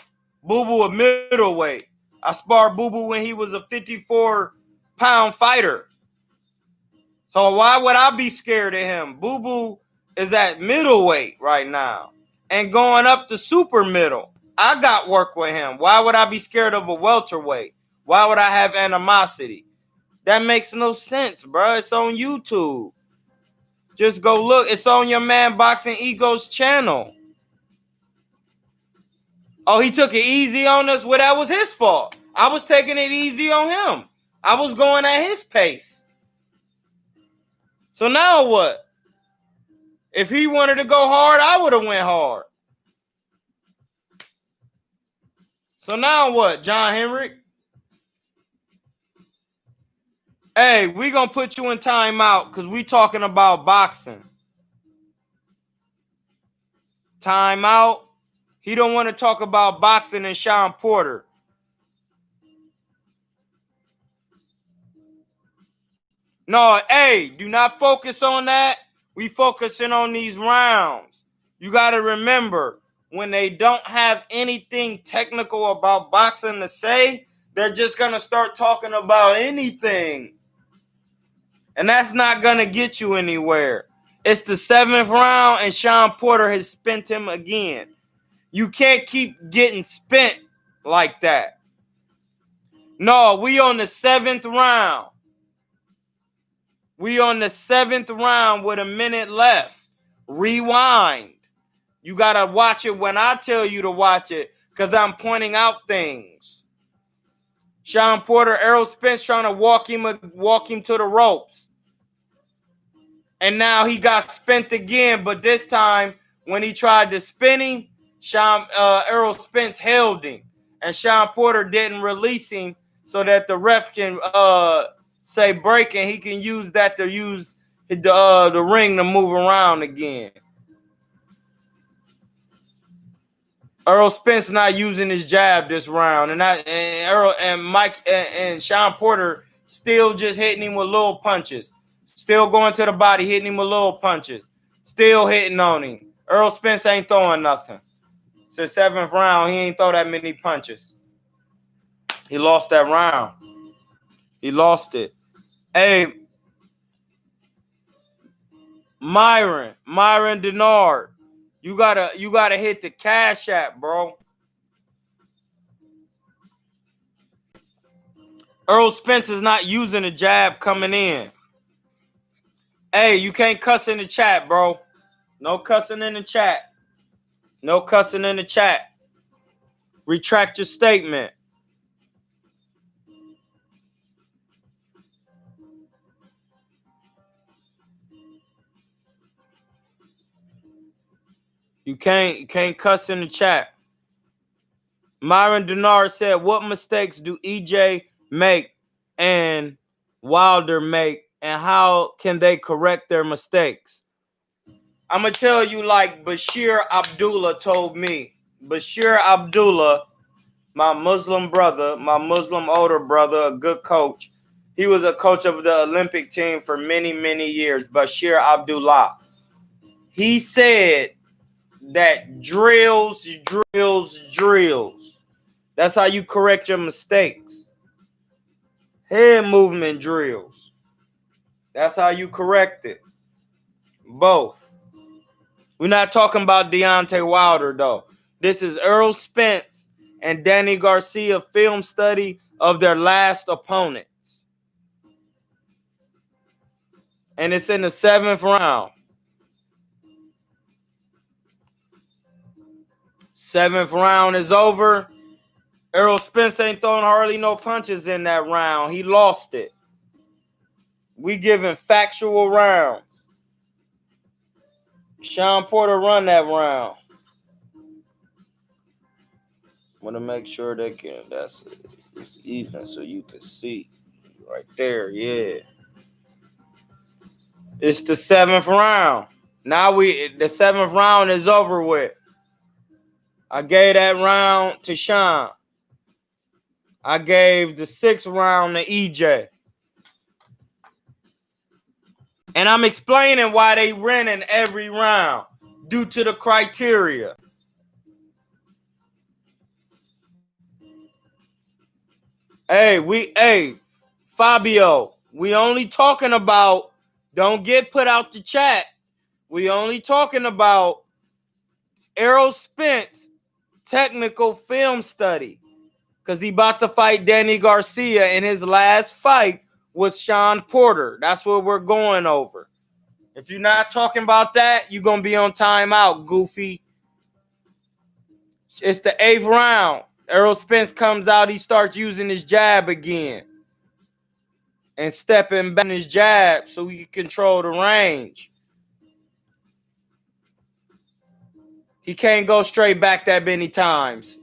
Speaker 3: Boo Boo a middleweight. I sparred Boo Boo when he was a 54-pound fighter. So why would I be scared of him? Boo Boo is at middleweight right now and going up to super middle. I got work with him. Why would I be scared of a welterweight? Why would I have animosity? That makes no sense, bro. It's on YouTube. Just go look. It's on your man Boxing Ego's channel. Oh, he took it easy on us? Well, that was his fault. I was taking it easy on him. I was going at his pace. So now what? If he wanted to go hard, I would have went hard. So now what, John Henrik? Hey, we gonna put you in timeout because we talking about boxing. Timeout. He don't want to talk about boxing and Sean Porter. No, hey, do not focus on that. We focusing on these rounds. You got to remember, when they don't have anything technical about boxing to say, they're just going to start talking about anything. And that's not going to get you anywhere. It's the 7th round, and Sean Porter has spent him again. You can't keep getting spent like that. No, we on the 7th round. We on the 7th round with a minute left. Rewind. You got to watch it when I tell you to watch it because I'm pointing out things. Sean Porter, Errol Spence trying to walk him to the ropes. And now he got spent again, but this time when he tried to spin him, Errol Spence held him. And Sean Porter didn't release him so that the ref can say break, and he can use that to use the ring to move around again. Errol Spence not using his jab this round, and Errol and Mike and Sean Porter still just hitting him with little punches, still going to the body, hitting him with little punches, still hitting on him. Errol Spence ain't throwing nothing. It's the 7th round. He ain't throw that many punches. He lost that round. He lost it. Hey, Myron Denard, you gotta hit the Cash App, bro. Errol Spence is not using a jab coming in. Hey, you can't cuss in the chat, bro. No cussing in the chat. No cussing in the chat. Retract your statement. You can't cuss in the chat. Myron Denard said, what mistakes do EJ make and Wilder make, and how can they correct their mistakes? I'm going to tell you like Bashir Abdullah told me. Bashir Abdullah, my Muslim brother, my Muslim older brother, a good coach. He was a coach of the Olympic team for many, many years, Bashir Abdullah. He said that drills. That's how you correct your mistakes. Head movement drills. That's how you correct it. Both. We're not talking about Deontay Wilder, though. This is Errol Spence and Danny Garcia film study of their last opponents. And it's in the 7th round. 7th round is over. Errol Spence ain't throwing hardly no punches in that round. He lost it. We giving factual rounds. Sean Porter run that round. Want to make sure they can. It's even so you can see right there. Yeah. It's the 7th round. Now the 7th round is over with. I gave that round to Sean. I gave the 6th round to EJ. And I'm explaining why they ran in every round due to the criteria. Hey, Fabio, we only talking about, don't get put out the chat. We only talking about Errol Spence technical film study. Because he about to fight Danny Garcia, and his last fight was Sean Porter. That's what we're going over. If you're not talking about that, you're going to be on timeout, goofy. It's the 8th round. Errol Spence comes out. He starts using his jab again. And stepping back in his jab so he can control the range. He can't go straight back that many times.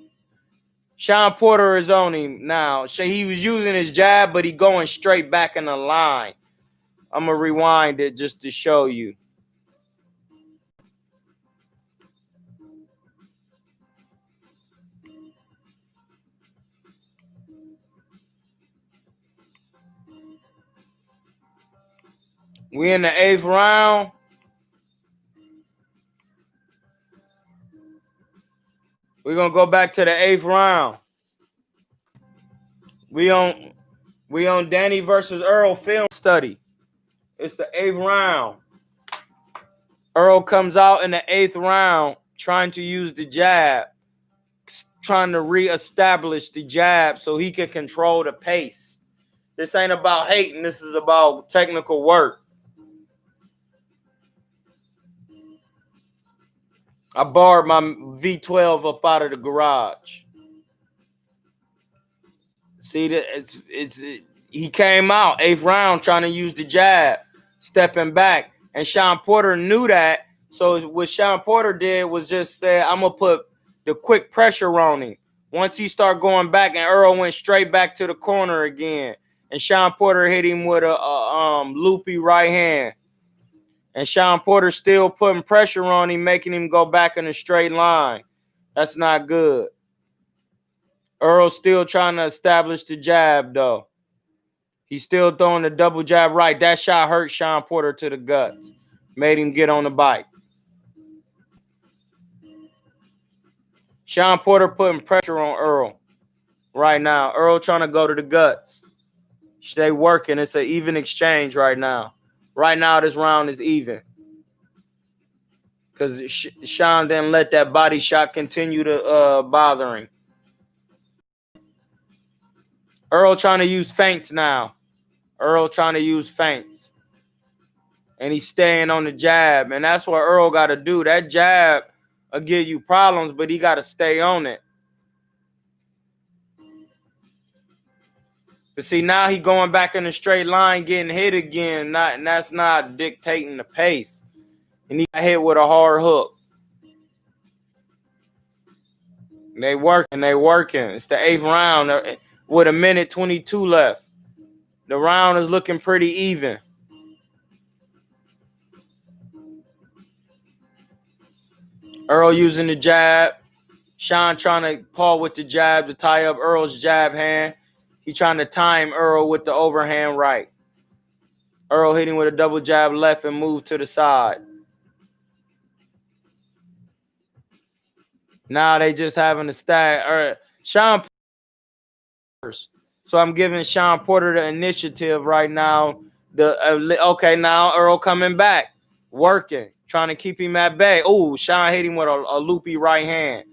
Speaker 3: Sean Porter is on him now. He was using his jab, but he going straight back in the line. I'm going to rewind it just to show you. We in the 8th round. We're going to go back to the 8th round. We on Danny versus Errol film study. It's the 8th round. Errol comes out in the 8th round trying to use the jab, trying to reestablish the jab so he can control the pace. This ain't about hating. This is about technical work. I borrowed my V12 up out of the garage. See, he came out 8th round trying to use the jab, stepping back. And Sean Porter knew that. So what Sean Porter did was just say, I'm going to put the quick pressure on him. Once he started going back, and Errol went straight back to the corner again. And Sean Porter hit him with a loopy right hand. And Sean Porter still putting pressure on him, making him go back in a straight line. That's not good. Errol still trying to establish the jab, though. He's still throwing the double jab right. That shot hurt Sean Porter to the guts. Made him get on the bike. Sean Porter putting pressure on Errol right now. Errol trying to go to the guts. Stay working. It's an even exchange right now. Right now, this round is even. Because Sean didn't let that body shot continue to bother him. Errol trying to use feints now. Errol trying to use feints. And he's staying on the jab. And that's what Errol got to do. That jab will give you problems, but he got to stay on it. But see, now he going back in a straight line, getting hit again. And that's not dictating the pace. And he got hit with a hard hook. They working. It's the 8th round with 1:22 left. The round is looking pretty even. Errol using the jab. Sean trying to paw with the jab to tie up Errol's jab hand. He trying to time Errol with the overhand right. Errol hitting with a double jab left and move to the side. Now they just having a stag. Sean first. So I'm giving Sean Porter the initiative right now. Okay, now Errol coming back. Working. Trying to keep him at bay. Oh, Sean hitting with a loopy right hand.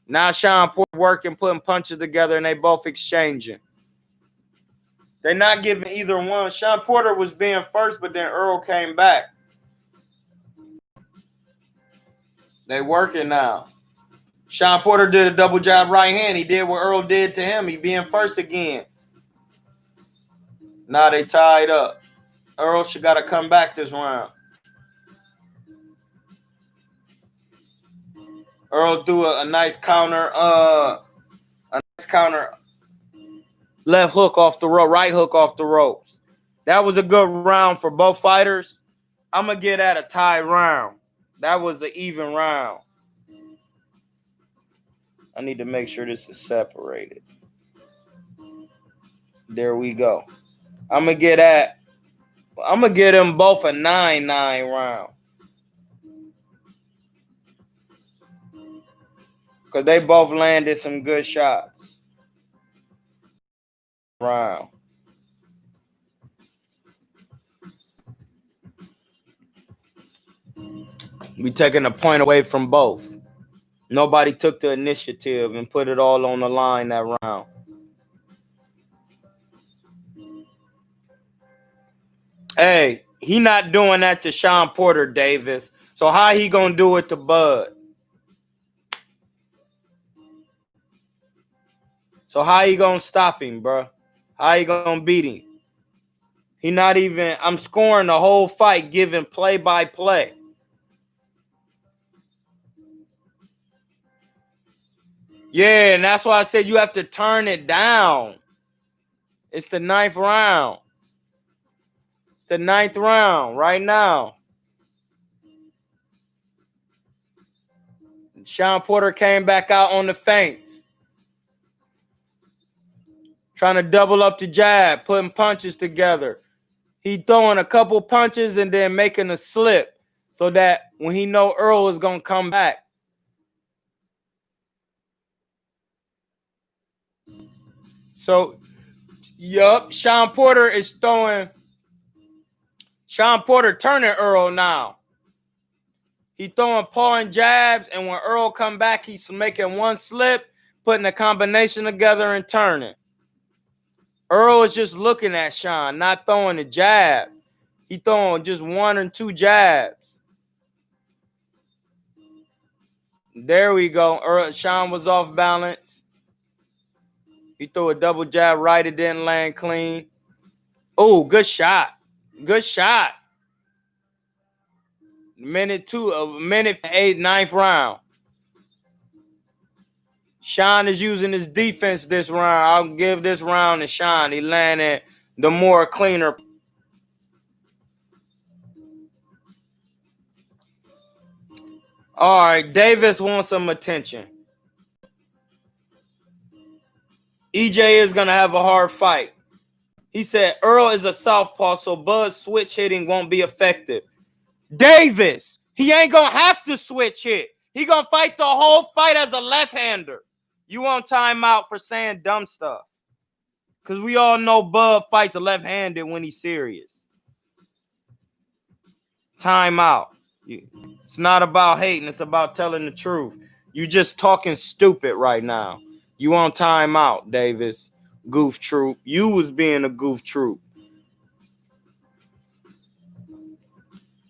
Speaker 3: Now Sean Porter working, putting punches together, and they both exchanging. They're not giving either one. Sean Porter was being first, but then Errol came back. They working now. Sean Porter did a double jab right hand. He did what Errol did to him. He being first again. Now they tied up. Errol should got to come back this round. Errol threw a nice counter. Left hook off the rope, right hook off the ropes. That was a good round for both fighters. I'm going to get at a tie round. That was an even round. I need to make sure this is separated. There we go. I'm going to get them both a 9-9 round. Because they both landed some good shots. Round. We taking a point away from both. Nobody took the initiative and put it all on the line that round. Hey, he not doing that to Sean Porter, Davis. So how he gonna do it to Bud? So how you gonna stop him, bro? How you gonna beat him? He not even, I'm scoring the whole fight, giving play-by-play. Yeah, and that's why I said you have to turn it down. It's the 9th round. It's the 9th round right now. Sean Porter came back out on the feints. Trying to double up the jab, putting punches together. He throwing a couple punches and then making a slip so that when he know Errol is going to come back. So, Sean Porter is throwing. Sean Porter turning Errol now. He throwing pawing jabs, and when Errol come back, he's making one slip, putting a combination together and turning. Errol is just looking at Sean, not throwing a jab. He throwing just 1 or 2 jabs. There we go. Sean was off balance. He threw a double jab right. It didn't land clean. Oh, good shot. Good shot. Minute 8, 9th round. Sean is using his defense this round. I'll give this round to Sean. He landed the more cleaner. All right, Davis wants some attention. EJ is going to have a hard fight. He said Errol is a southpaw, so Bud's switch hitting won't be effective. Davis, he ain't going to have to switch hit. He going to fight the whole fight as a left-hander. You on timeout for saying dumb stuff. Because we all know Bud fights left-handed when he's serious. Timeout. It's not about hating. It's about telling the truth. You just talking stupid right now. You on timeout, Davis. Goof troop. You was being a goof troop.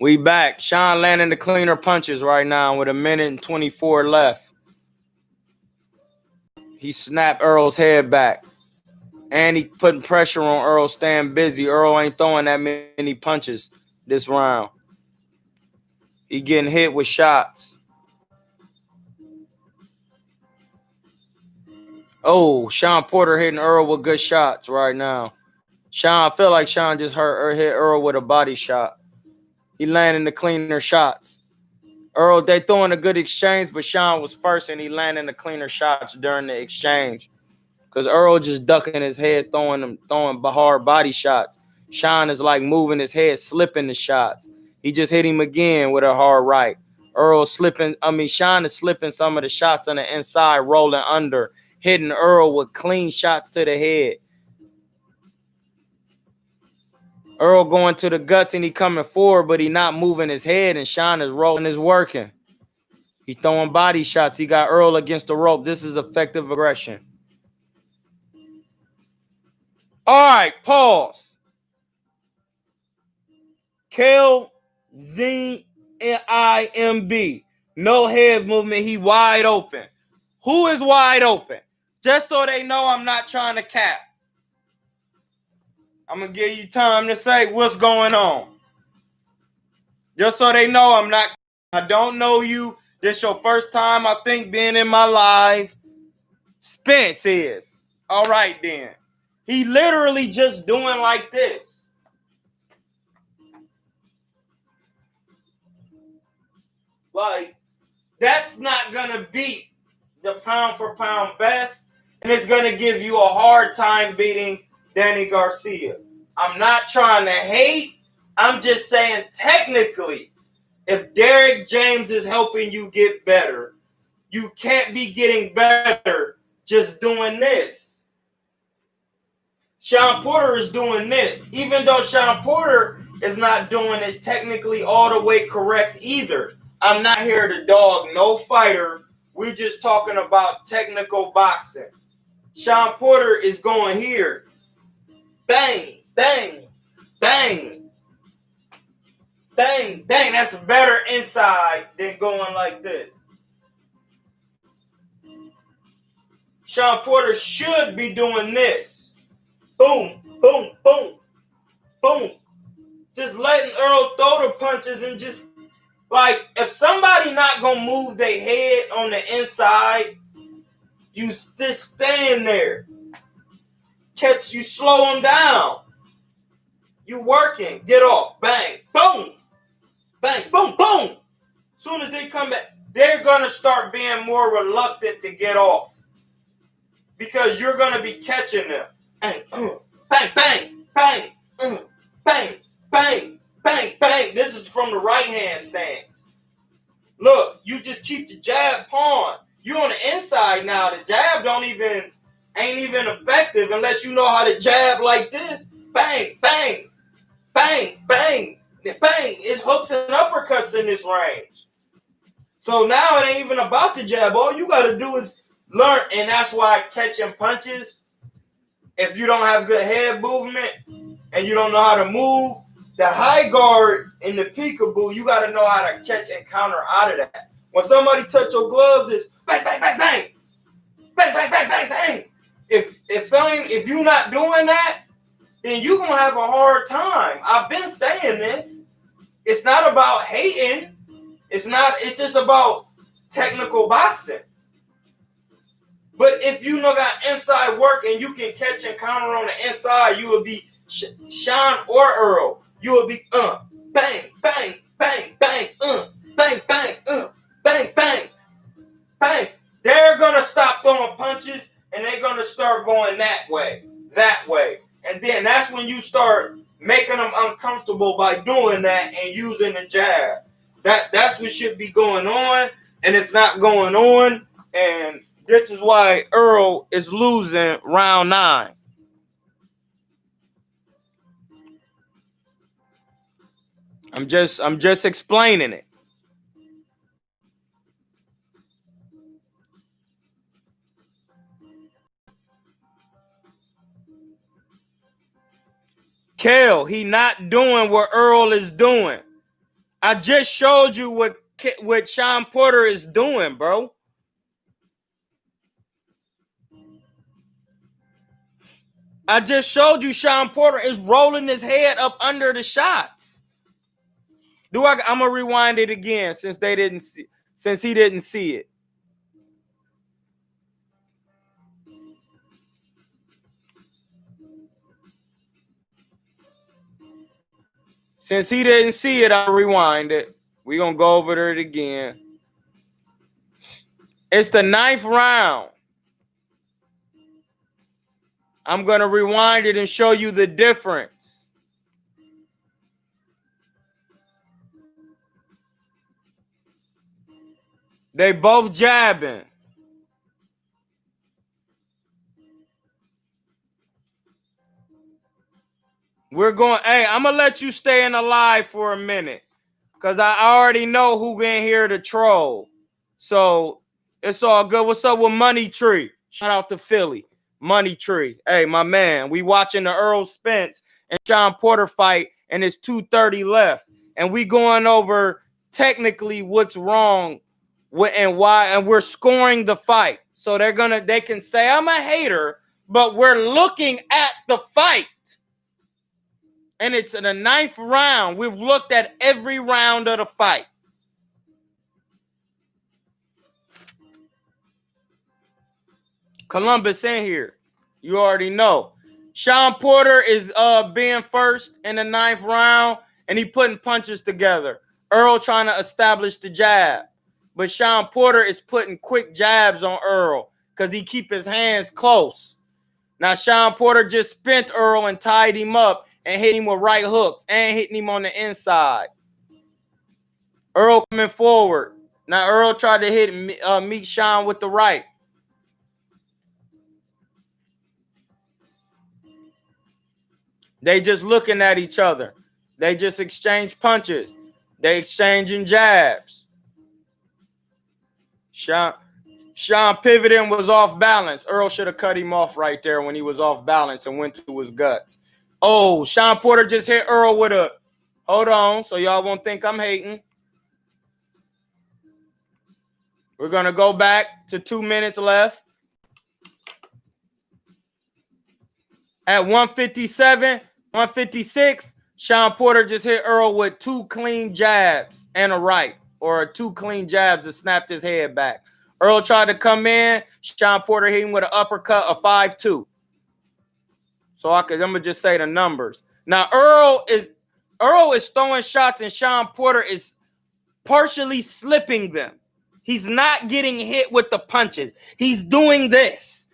Speaker 3: We back. Sean landing the cleaner punches right now with 1:24 left. He snapped Errol's head back. And he putting pressure on Errol, staying busy. Errol ain't throwing that many punches this round. He getting hit with shots. Oh, Sean Porter hitting Errol with good shots right now. I feel like Sean just hit Errol with a body shot. He landing the cleaner shots. Errol, they throwing a good exchange, but Sean was first and he landing the cleaner shots during the exchange. Because Errol just ducking his head, throwing hard body shots. Sean is like moving his head, slipping the shots. He just hit him again with a hard right. Sean is slipping some of the shots on the inside, rolling under, hitting Errol with clean shots to the head. Errol going to the guts and he coming forward, but he not moving his head, and Sean is rolling his working. He throwing body shots. He got Errol against the rope. This is effective aggression. All right, pause. KZNIMB. No head movement. He wide open. Who is wide open? Just so they know I'm not trying to cap. I'm going to give you time to say what's going on. Just so they know I don't know you. This your first time, I think, being in my live. Spence is. All right, then. He literally just doing like this. Like, that's not going to beat the pound for pound best. And it's going to give you a hard time beating Danny Garcia. I'm not trying to hate. I'm just saying technically, if Derrick James is helping you get better, you can't be getting better just doing this. Sean Porter is doing this. Even though Sean Porter is not doing it technically all the way correct either. I'm not here to dog no fighter. We're just talking about technical boxing. Sean Porter is going here. Bang, bang, bang, bang, bang. That's better inside than going like this. Sean Porter should be doing this. Boom, boom, boom, boom. Just letting Errol throw the punches and just, like, if somebody not going to move their head on the inside, you just stand there. You slow them down. You working. Get off. Bang. Boom. Bang. Boom. Boom. As soon as they come back, they're going to start being more reluctant to get off. Because you're going to be catching them. Bang. Bang. Bang. Bang. Bang. Bang. Bang. Bang. This is from the right hand stance. Look, you just keep the jab pawn. You on the inside now. The jab ain't even effective unless you know how to jab like this. Bang, bang, bang, bang, bang. It's hooks and uppercuts in this range. So now it ain't even about the jab. All you got to do is learn, and that's why catching punches, if you don't have good head movement and you don't know how to move, the high guard in the peekaboo, you got to know how to catch and counter out of that. When somebody touch your gloves, it's bang, bang, bang, bang, bang, bang, bang, bang, bang. If you're not doing that, then you're going to have a hard time. I've been saying this. It's not about hating. It's just about technical boxing. But if you know that inside work and you can catch and counter on the inside, you will be Sean or Errol. You will be bang, bang, bang, bang, bang, bang, bang, bang, bang. They're going to stop throwing punches and they're going to start going that way. And then that's when you start making them uncomfortable by doing that and using the jab. That's what should be going on, and it's not going on. And this is why Errol is losing round 9. I'm just explaining it. Kale, he not doing what Errol is doing. I just showed you what Sean Porter is doing, bro. I just showed you Sean Porter is rolling his head up under the shots. I'm gonna rewind it again since he didn't see it. Since he didn't see it, I'll rewind it. We're gonna go over it again. It's the 9th round. I'm gonna rewind it and show you the difference. They both jabbing. We're going, hey, I'm going to let you stay in the live for a minute because I already know who in here to troll. So it's all good. What's up with Money Tree? Shout out to Philly. Money Tree. Hey, my man, we watching the Errol Spence and Sean Porter fight, and it's 2:30 left. And we going over technically what's wrong and why, and we're scoring the fight. So they can say I'm a hater, but we're looking at the fight. And it's in the 9th round. We've looked at every round of the fight. Columbus in here. You already know. Sean Porter is being first in the 9th round, and he putting punches together. Errol trying to establish the jab. But Sean Porter is putting quick jabs on Errol because he keep his hands close. Now, Sean Porter just spent Errol and tied him up and hit him with right hooks and hitting him on the inside. Errol coming forward. Now, Errol tried to meet Sean with the right. They just looking at each other. They just exchange punches. They exchanging jabs. Sean pivoted and was off balance. Errol should have cut him off right there when he was off balance and went to his guts. Oh, Sean Porter just hit Errol with a, hold on, so y'all won't think I'm hating. We're going to go back to 2 minutes left. At 157, 156, Sean Porter just hit Errol with 2 clean jabs and a right, or 2 clean jabs that snapped his head back. Errol tried to come in. Sean Porter hit him with an uppercut of 5-2. So I'm gonna just say the numbers. Now Errol is throwing shots and Sean Porter is partially slipping them. He's not getting hit with the punches. He's doing this,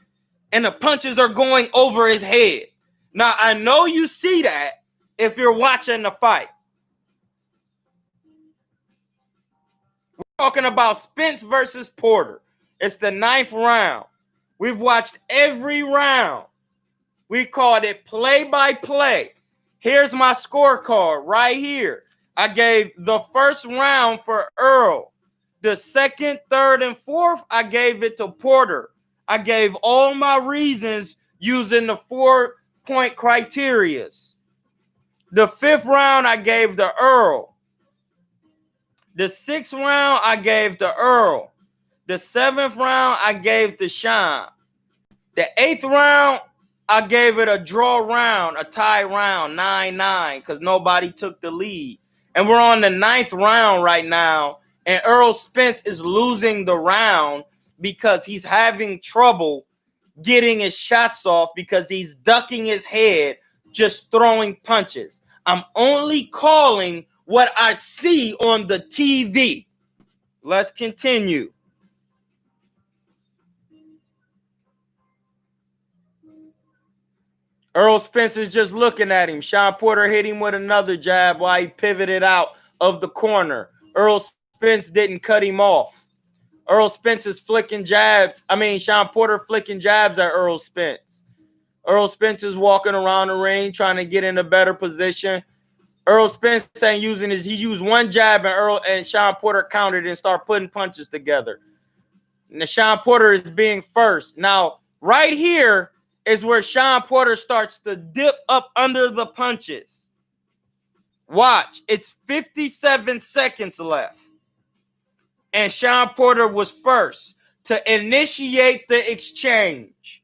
Speaker 3: and the punches are going over his head. Now I know you see that if you're watching the fight. We're talking about Spence versus Porter. It's the 9th round. We've watched every round. We called it play-by-play. Here's my scorecard right here. I gave the first round for Errol. The 2nd, 3rd, and 4th, I gave it to Porter. I gave all my reasons using the 4-point criteria. The 5th round, I gave to Errol. The 6th round, I gave to Errol. The 7th round, I gave to Sean. The 8th round, I gave it a draw round, a tie round, 9-9, because nobody took the lead. And we're on the 9th round right now, and Errol Spence is losing the round because he's having trouble getting his shots off because he's ducking his head, just throwing punches. I'm only calling what I see on the TV. Let's continue. Errol Spence is just looking at him. Sean Porter hit him with another jab while he pivoted out of the corner. Errol Spence didn't cut him off. Errol Spence is flicking jabs. Sean Porter flicking jabs at Errol Spence. Errol Spence is walking around the ring trying to get in a better position. Errol Spence ain't using he used one jab and Sean Porter countered and started putting punches together. Now Sean Porter is being first. Now, right here is where Sean Porter starts to dip up under the punches. Watch, it's 57 seconds left. And Shawn Porter was first to initiate the exchange.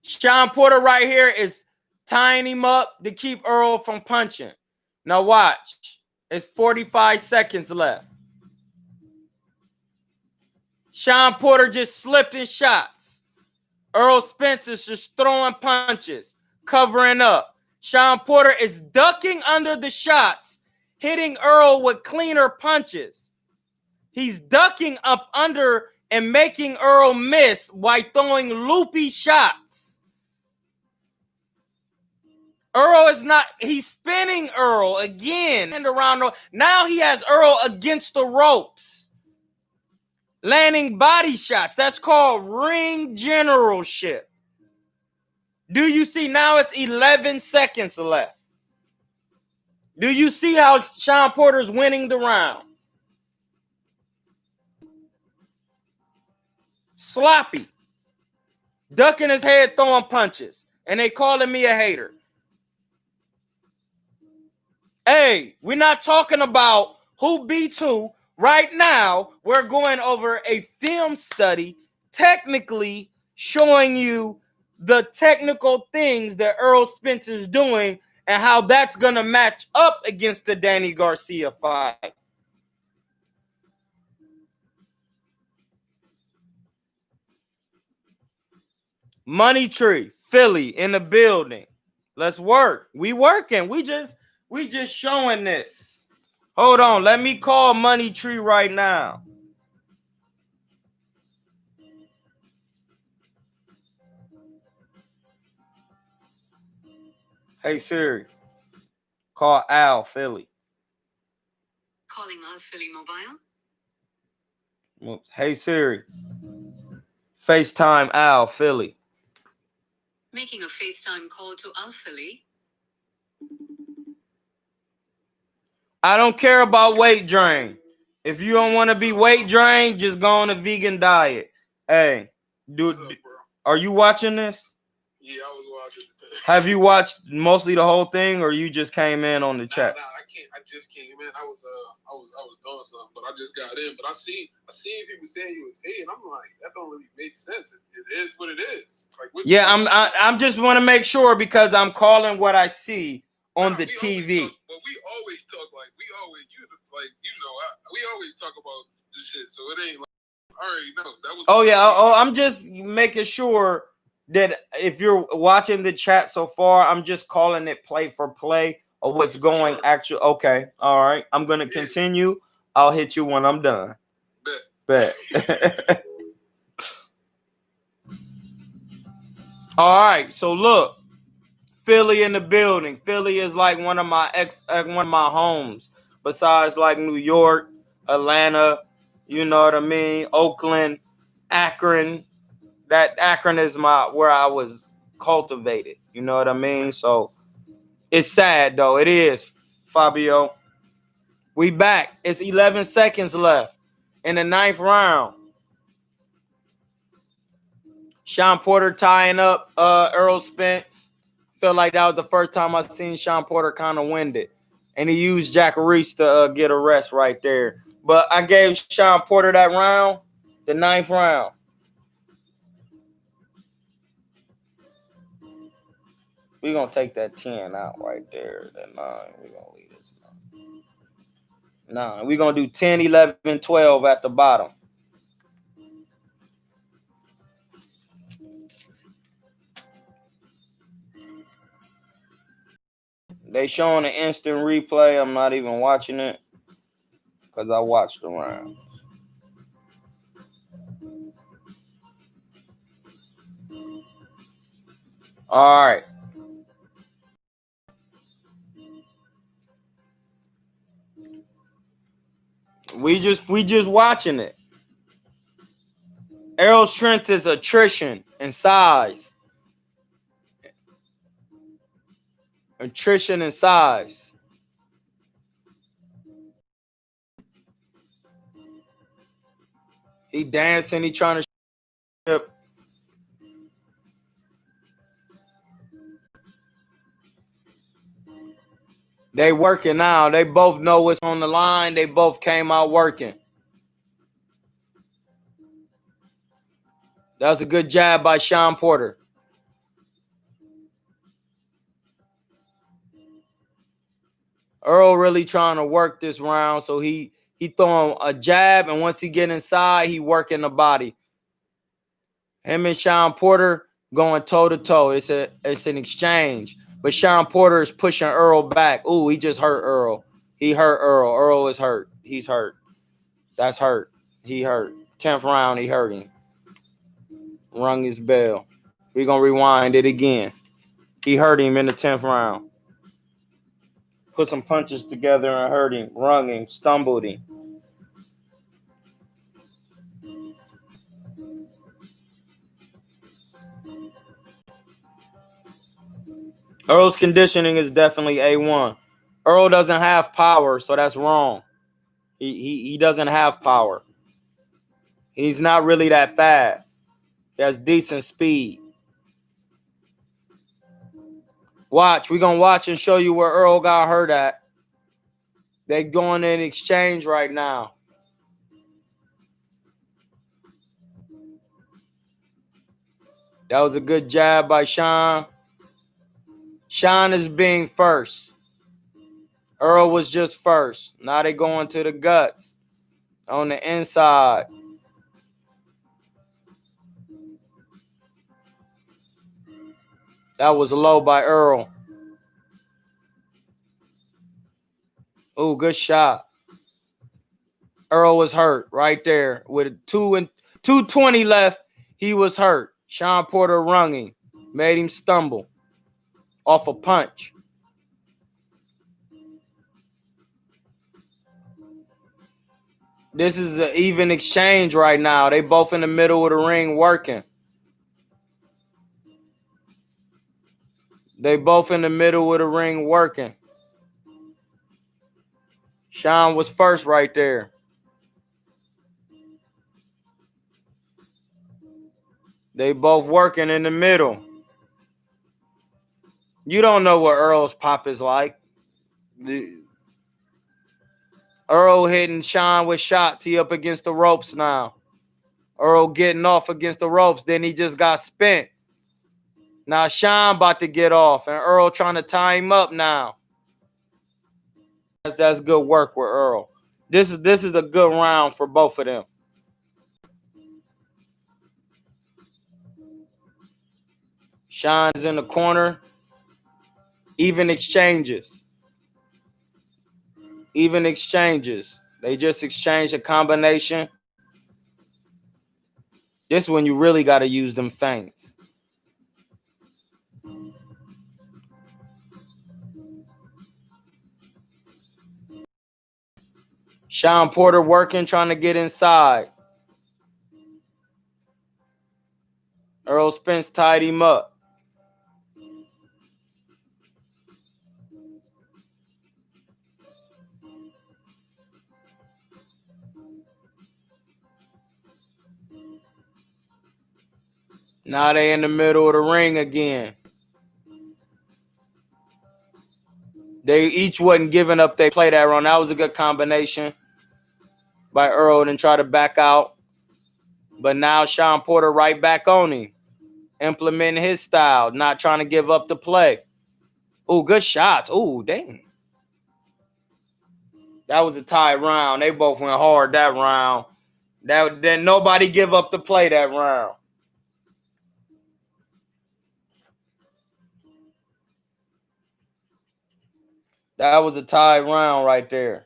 Speaker 3: Shawn Porter right here is tying him up to keep Errol from punching. Now watch. It's 45 seconds left. Shawn Porter just slipped in shots. Errol Spence is just throwing punches, covering up. Shawn Porter is ducking under the shots, hitting Errol with cleaner punches. He's ducking up under and making Errol miss while throwing loopy shots. Errol is not, he's spinning Errol again and around. Now he has Errol against the ropes, landing body shots. That's called ring generalship. Do you see now it's 11 seconds left? Do you see how Shawn Porter's winning the round? Sloppy. Ducking his head, throwing punches. And they calling me a hater. Hey, we're not talking about who beats who. Right now, we're going over a film study, technically showing you the technical things that Errol Spence is doing and how that's going to match up against the Danny Garcia fight. Money Tree, Philly in the building. Let's work. We working. We just showing this. Hold on. Let me call Money Tree right now. Hey Siri. Call Al Philly.
Speaker 5: Calling Al Philly mobile.
Speaker 3: Whoops. Hey Siri. FaceTime Al Philly.
Speaker 5: Making a FaceTime call to Al Philly.
Speaker 3: I don't care about weight drain. If you don't want to be weight drained, just go on a vegan diet. Hey, dude, are you watching this?
Speaker 6: Yeah, I was watching.
Speaker 3: Have you watched mostly the whole thing, or you just came in on the chat?
Speaker 6: Nah, I can't. I just came in. I was doing something, but I just got in. But I seen people saying you was hating. I'm like, that don't really make sense. It is what it is. Like,
Speaker 3: yeah, I'm just want to make sure because I'm calling what I see on the TV.
Speaker 6: But we always talk like we always we always talk about this shit. So it ain't like I already know that was.
Speaker 3: Oh yeah. Oh, I'm just making sure that if you're watching the chat so far, I'm just calling it play for play or what's going actual. Okay. All right. I'm going to continue. I'll hit you when I'm done. Bet. All right. So look, Philly in the building. Philly is like one of my homes besides like New York, Atlanta, you know what I mean? Oakland, Akron. That Akron is where I was cultivated. You know what I mean? So it's sad though. It is, Fabio. We back. It's 11 seconds left in the 9th round. Shawn Porter tying up Errol Spence. Felt like that was the first time I seen Shawn Porter kind of winded. And he used Jack Reese to get a rest right there. But I gave Shawn Porter that round, the 9th round. We're going to take that 10 out right there. That 9, we're going to leave this 9. We're going to do 10, 11, 12 at the bottom. They showing an instant replay. I'm not even watching it because I watched the rounds. All right. We just watching it. Errol's strength is attrition and size. Attrition and size. He dancing. He trying to ship. They working now. They both know what's on the line. They both came out working. That was a good jab by Sean Porter. Errol really trying to work this round, so he throwing a jab, and once he get inside, he working the body. Him and Sean Porter going toe to toe. It's an exchange, but Sean Porter is pushing Errol back. Ooh, he just hurt Errol. He hurt Errol. Errol is hurt. He's hurt. That's hurt. He hurt. 10th round, he hurt him. Rung his bell. We're gonna rewind it again. He hurt him in the 10th round. Put some punches together and hurt him, rung him, stumbled him. Errol's conditioning is definitely A1. Errol doesn't have power, so that's wrong. He doesn't have power. He's not really that fast. He has decent speed. Watch. We're going to watch and show you where Errol got hurt at. They going in exchange right now. That was a good jab by Sean. Sean is being first. Errol was just first. Now they going to the guts on the inside. That was low by Errol. Ooh, good shot. Errol was hurt right there. With 2:20 left, he was hurt. Sean Porter rung him. Made him stumble off a punch. This is an even exchange right now. They both in the middle of the ring working. They both in the middle of the ring working. Sean was first right there. They both working in the middle. You don't know what Errol's pop is like. Errol hitting Sean with shots. He up against the ropes now. Errol getting off against the ropes. Then he just got spent. Now Sean about to get off. And Errol trying to tie him up now. That's good work with Errol. This is a good round for both of them. Sean's in the corner. Even exchanges. Even exchanges. They just exchanged a combination. This is when you really got to use them feints. Sean Porter working, trying to get inside. Errol Spence tied him up. Now they in the middle of the ring again. They each wasn't giving up. They played that run. That was a good combination by Errol and try to back out. But now Sean Porter right back on him. Implementing his style. Not trying to give up the play. Ooh, good shots. Ooh, dang. That was a tight round. They both went hard that round. Then nobody give up the play that round. That was a tight round right there.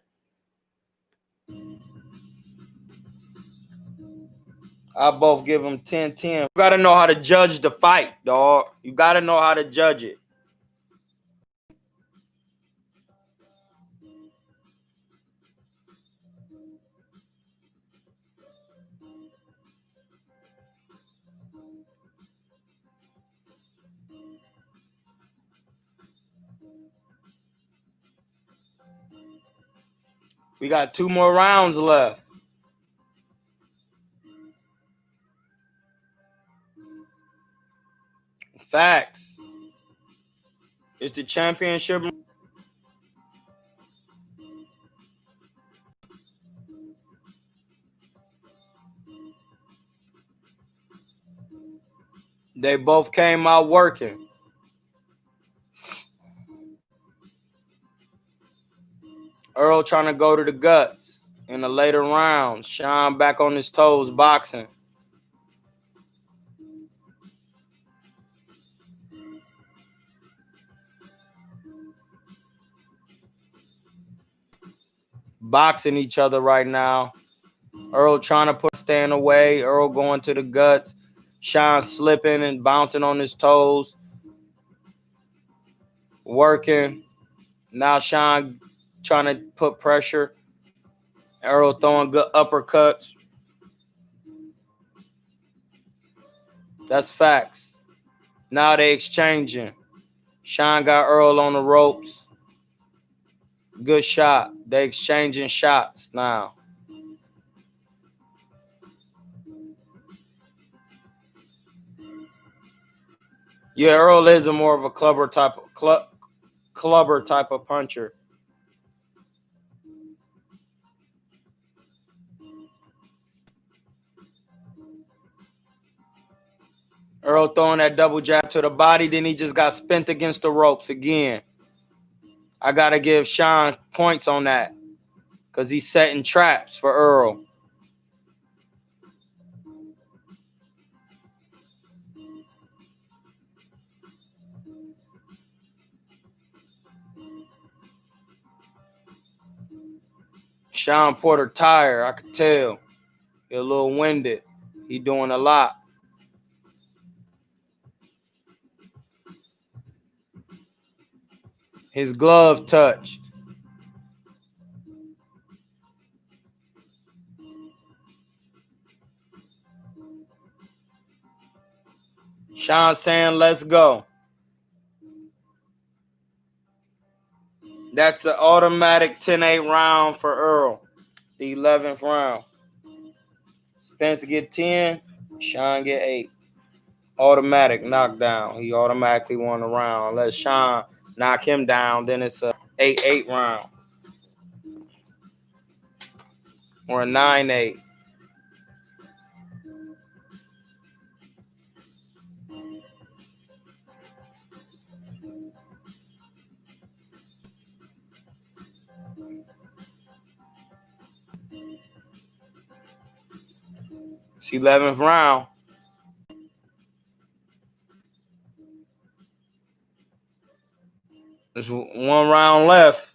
Speaker 3: I both give them 10-10. You got to know how to judge the fight, dog. You got to know how to judge it. We got 2 more rounds left. Facts. It's the championship. They both came out working. Errol trying to go to the guts in the later rounds. Sean back on his toes boxing. Boxing each other right now. Errol trying to stand away. Errol going to the guts. Sean slipping and bouncing on his toes. Working. Now Sean trying to put pressure. Errol throwing good uppercuts. That's facts. Now they exchanging. Sean got Errol on the ropes. Good shot. They exchanging shots now. Yeah, Errol is a more of a clubber type of puncher. Errol throwing that double jab to the body, then he just got spent against the ropes again. I got to give Sean points on that because he's setting traps for Errol. Sean Porter tired, I could tell. He's a little winded. He doing a lot. His glove touched. Sean saying, let's go. That's an automatic 10-8 round for Errol. The 11th round. Spence get 10. Sean get 8. Automatic knockdown. He automatically won the round. Unless Sean knock him down, then it's a 8-8 round. Or a 9-8. It's 11th round. There's one round left.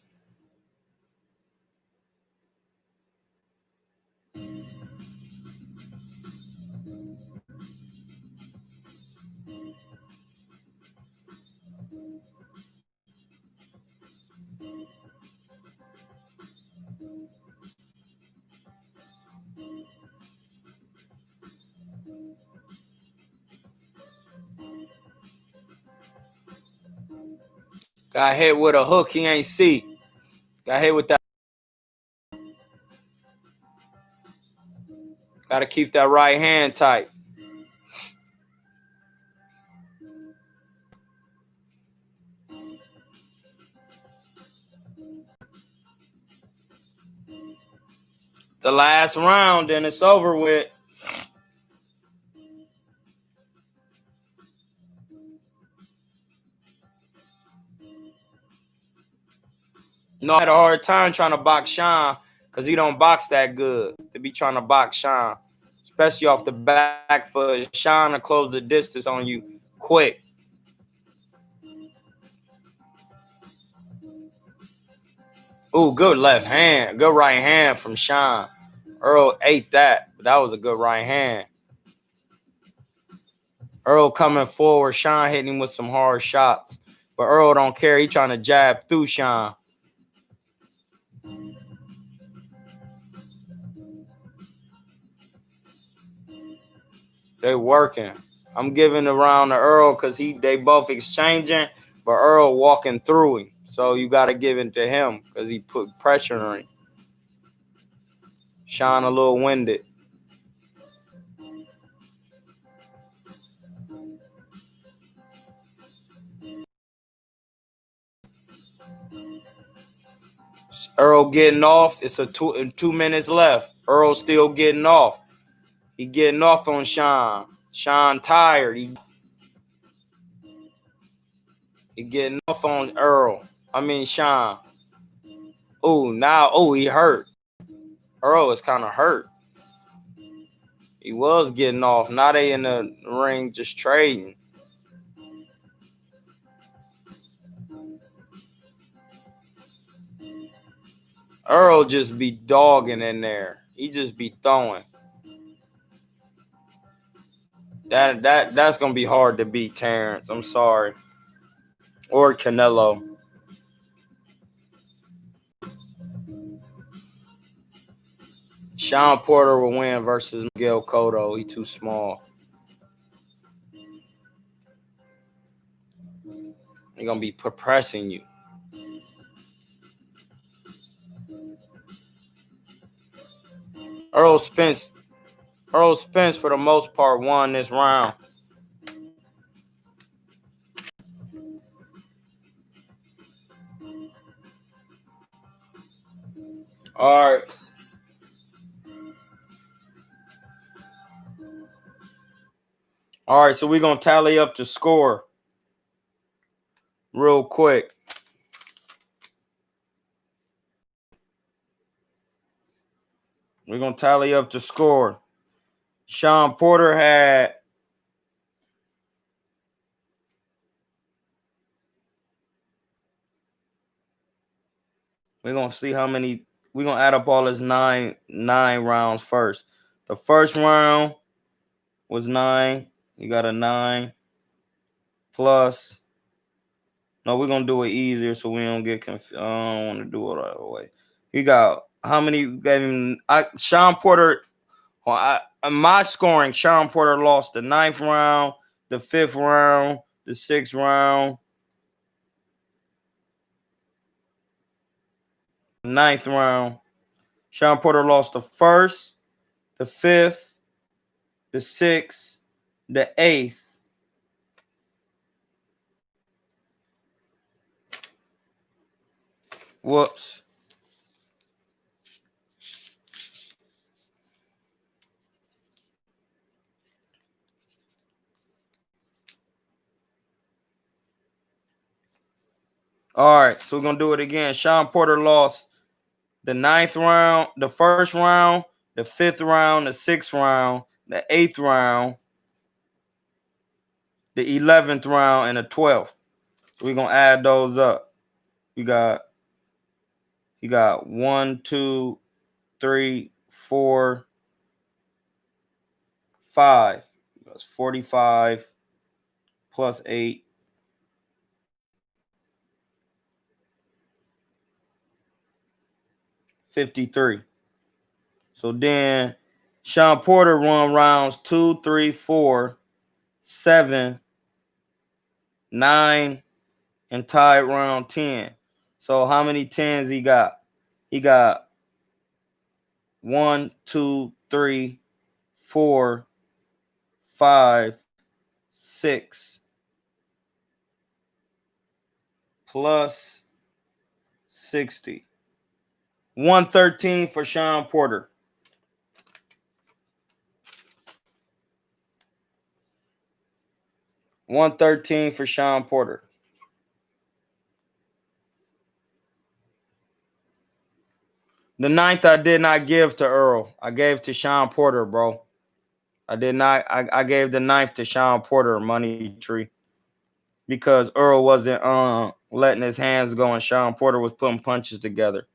Speaker 3: Got hit with a hook he ain't see. Got hit with that. Got to keep that right hand tight. The last round, and it's over with. No, I had a hard time trying to box Sean because he don't box that good to be trying to box Sean, especially off the back foot. Sean to close the distance on you quick. Ooh, good left hand. Good right hand from Sean. Errol ate that, but that was a good right hand. Errol coming forward. Sean hitting him with some hard shots. But Errol don't care. He trying to jab through Sean. They working. I'm giving the round to Errol because they both exchanging, but Errol walking through him. So you got to give it to him because he put pressure on him. Sean a little winded. Errol getting off. It's 2 minutes left. Errol still getting off. He getting off on Sean. Sean tired. He getting off on Errol. I mean Sean. He hurt. Errol is kind of hurt. He was getting off. Now they in the ring just trading. Errol just be dogging in there. He just be throwing. That's gonna be hard to beat, Terence. I'm sorry. Or Canelo. Sean Porter will win versus Miguel Cotto. He too small. He gonna be pressing you. Errol Spence for the most part won this round. All right. All right, so we're going to tally up the score real quick. We're going to tally up the score. Sean Porter had we're going to see how many. We're going to add up all his nine rounds first. The first round was 9. You got a 9 plus. No, we're going to do it easier so we don't get confused. I don't want to do it right away. He got how many gave him? Sean Porter, my scoring, Sean Porter lost the 9th round, the 5th round, the 6th round, 9th round. Sean Porter lost the 1st, the 5th, the 6th, the 8th. Whoops. All right, so we're going to do it again. Sean Porter lost the 9th round, the 1st round, the 5th round, the 6th round, the 8th round, the 11th round, and the 12th. We're going to add those up. You got 1, 2, 3, 4, 5. That's 45 plus 8. 53. So then Sean Porter won rounds 2, 3, 4, 7, 9, and tied round 10. So how many 10s he got? He got 1, 2, 3, 4, 5, 6 plus 60. 113 for Sean Porter. $113 for Sean Porter. The 9th I did not give to Errol. I gave to Sean Porter, bro. I did not. I gave the 9th to Sean Porter, Money Tree, because Errol wasn't letting his hands go and Sean Porter was putting punches together.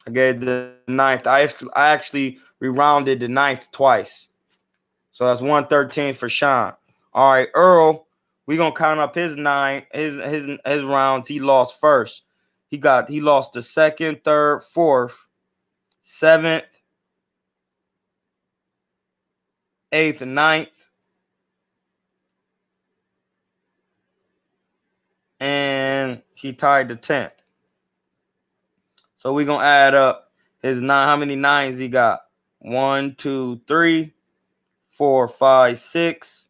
Speaker 3: I gave the 9th. I actually rerounded the 9th twice. So that's 113 for Sean. All right, Errol, we're gonna count up his rounds. He lost first. He lost the 2nd, 3rd, 4th, 7th, 8th, 9th. And he tied the 10th. So we're gonna add up his 9. How many 9s he got? 1, 2, 3, 4, 5, 6.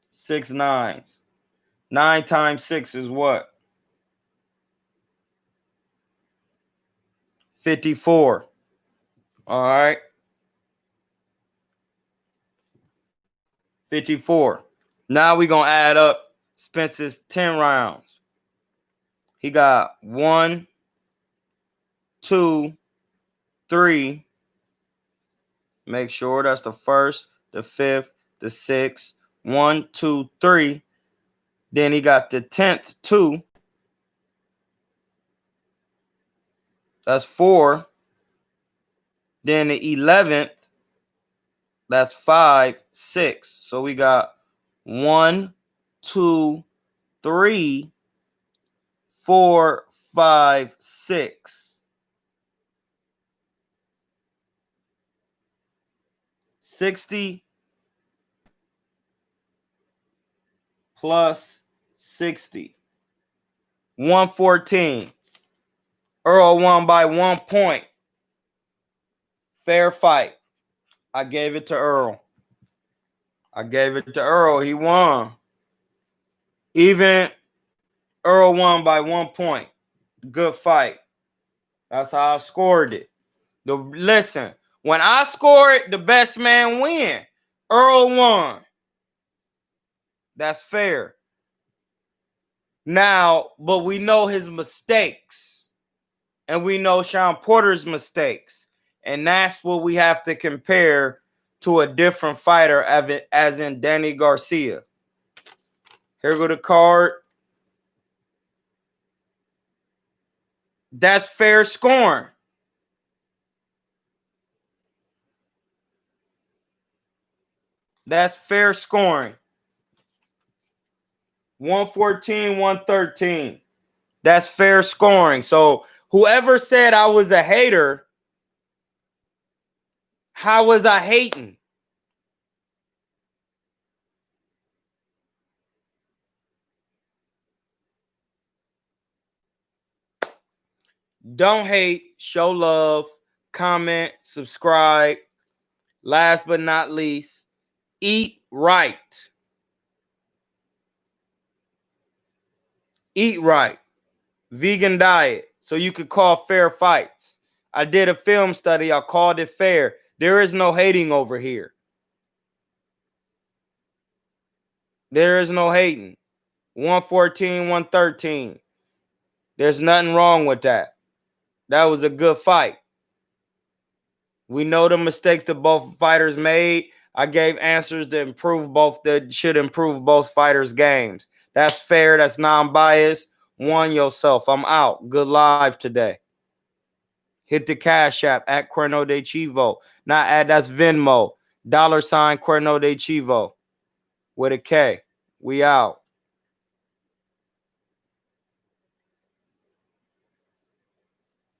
Speaker 3: 6 9s. 9 times 6 is what? 54. All right. 54. Now we're going to add up Spence's 10 rounds. He got 1, 2, 3. Make sure that's the first, the fifth, the sixth. 1, 2, 3. Then he got the 10th, 2. That's 4. Then the 11th, that's 5, 6. So we got 1, 2, 3, 4, 5, 6. 60 plus 60. 114. Errol won by 1 point. Fair fight. I gave it to Errol. He won. Even Errol won by 1 point. Good fight. That's how I scored it. Listen, when I score it, the best man win. Errol won. That's fair. Now, but we know his mistakes. And we know Sean Porter's mistakes. And that's what we have to compare to a different fighter, as in Danny Garcia. Here go the card. That's fair scoring. That's fair scoring. 114, 113. That's fair scoring. So whoever said I was a hater, how was I hating? Don't hate, show love, comment, subscribe. Last but not least, eat right. Eat right. Vegan diet. So you could call fair fights. I did a film study. I called it fair. There is no hating over here. There is no hating. 114, 113. There's nothing wrong with that. That was a good fight. We know the mistakes that both fighters made. I gave answers that should improve both fighters' games. That's fair. That's non-biased. Won yourself. I'm out. Good live today. Hit the Cash App at KuernoDeChivo. Not at, that's Venmo. $KuernoDeChivo with a K. We out.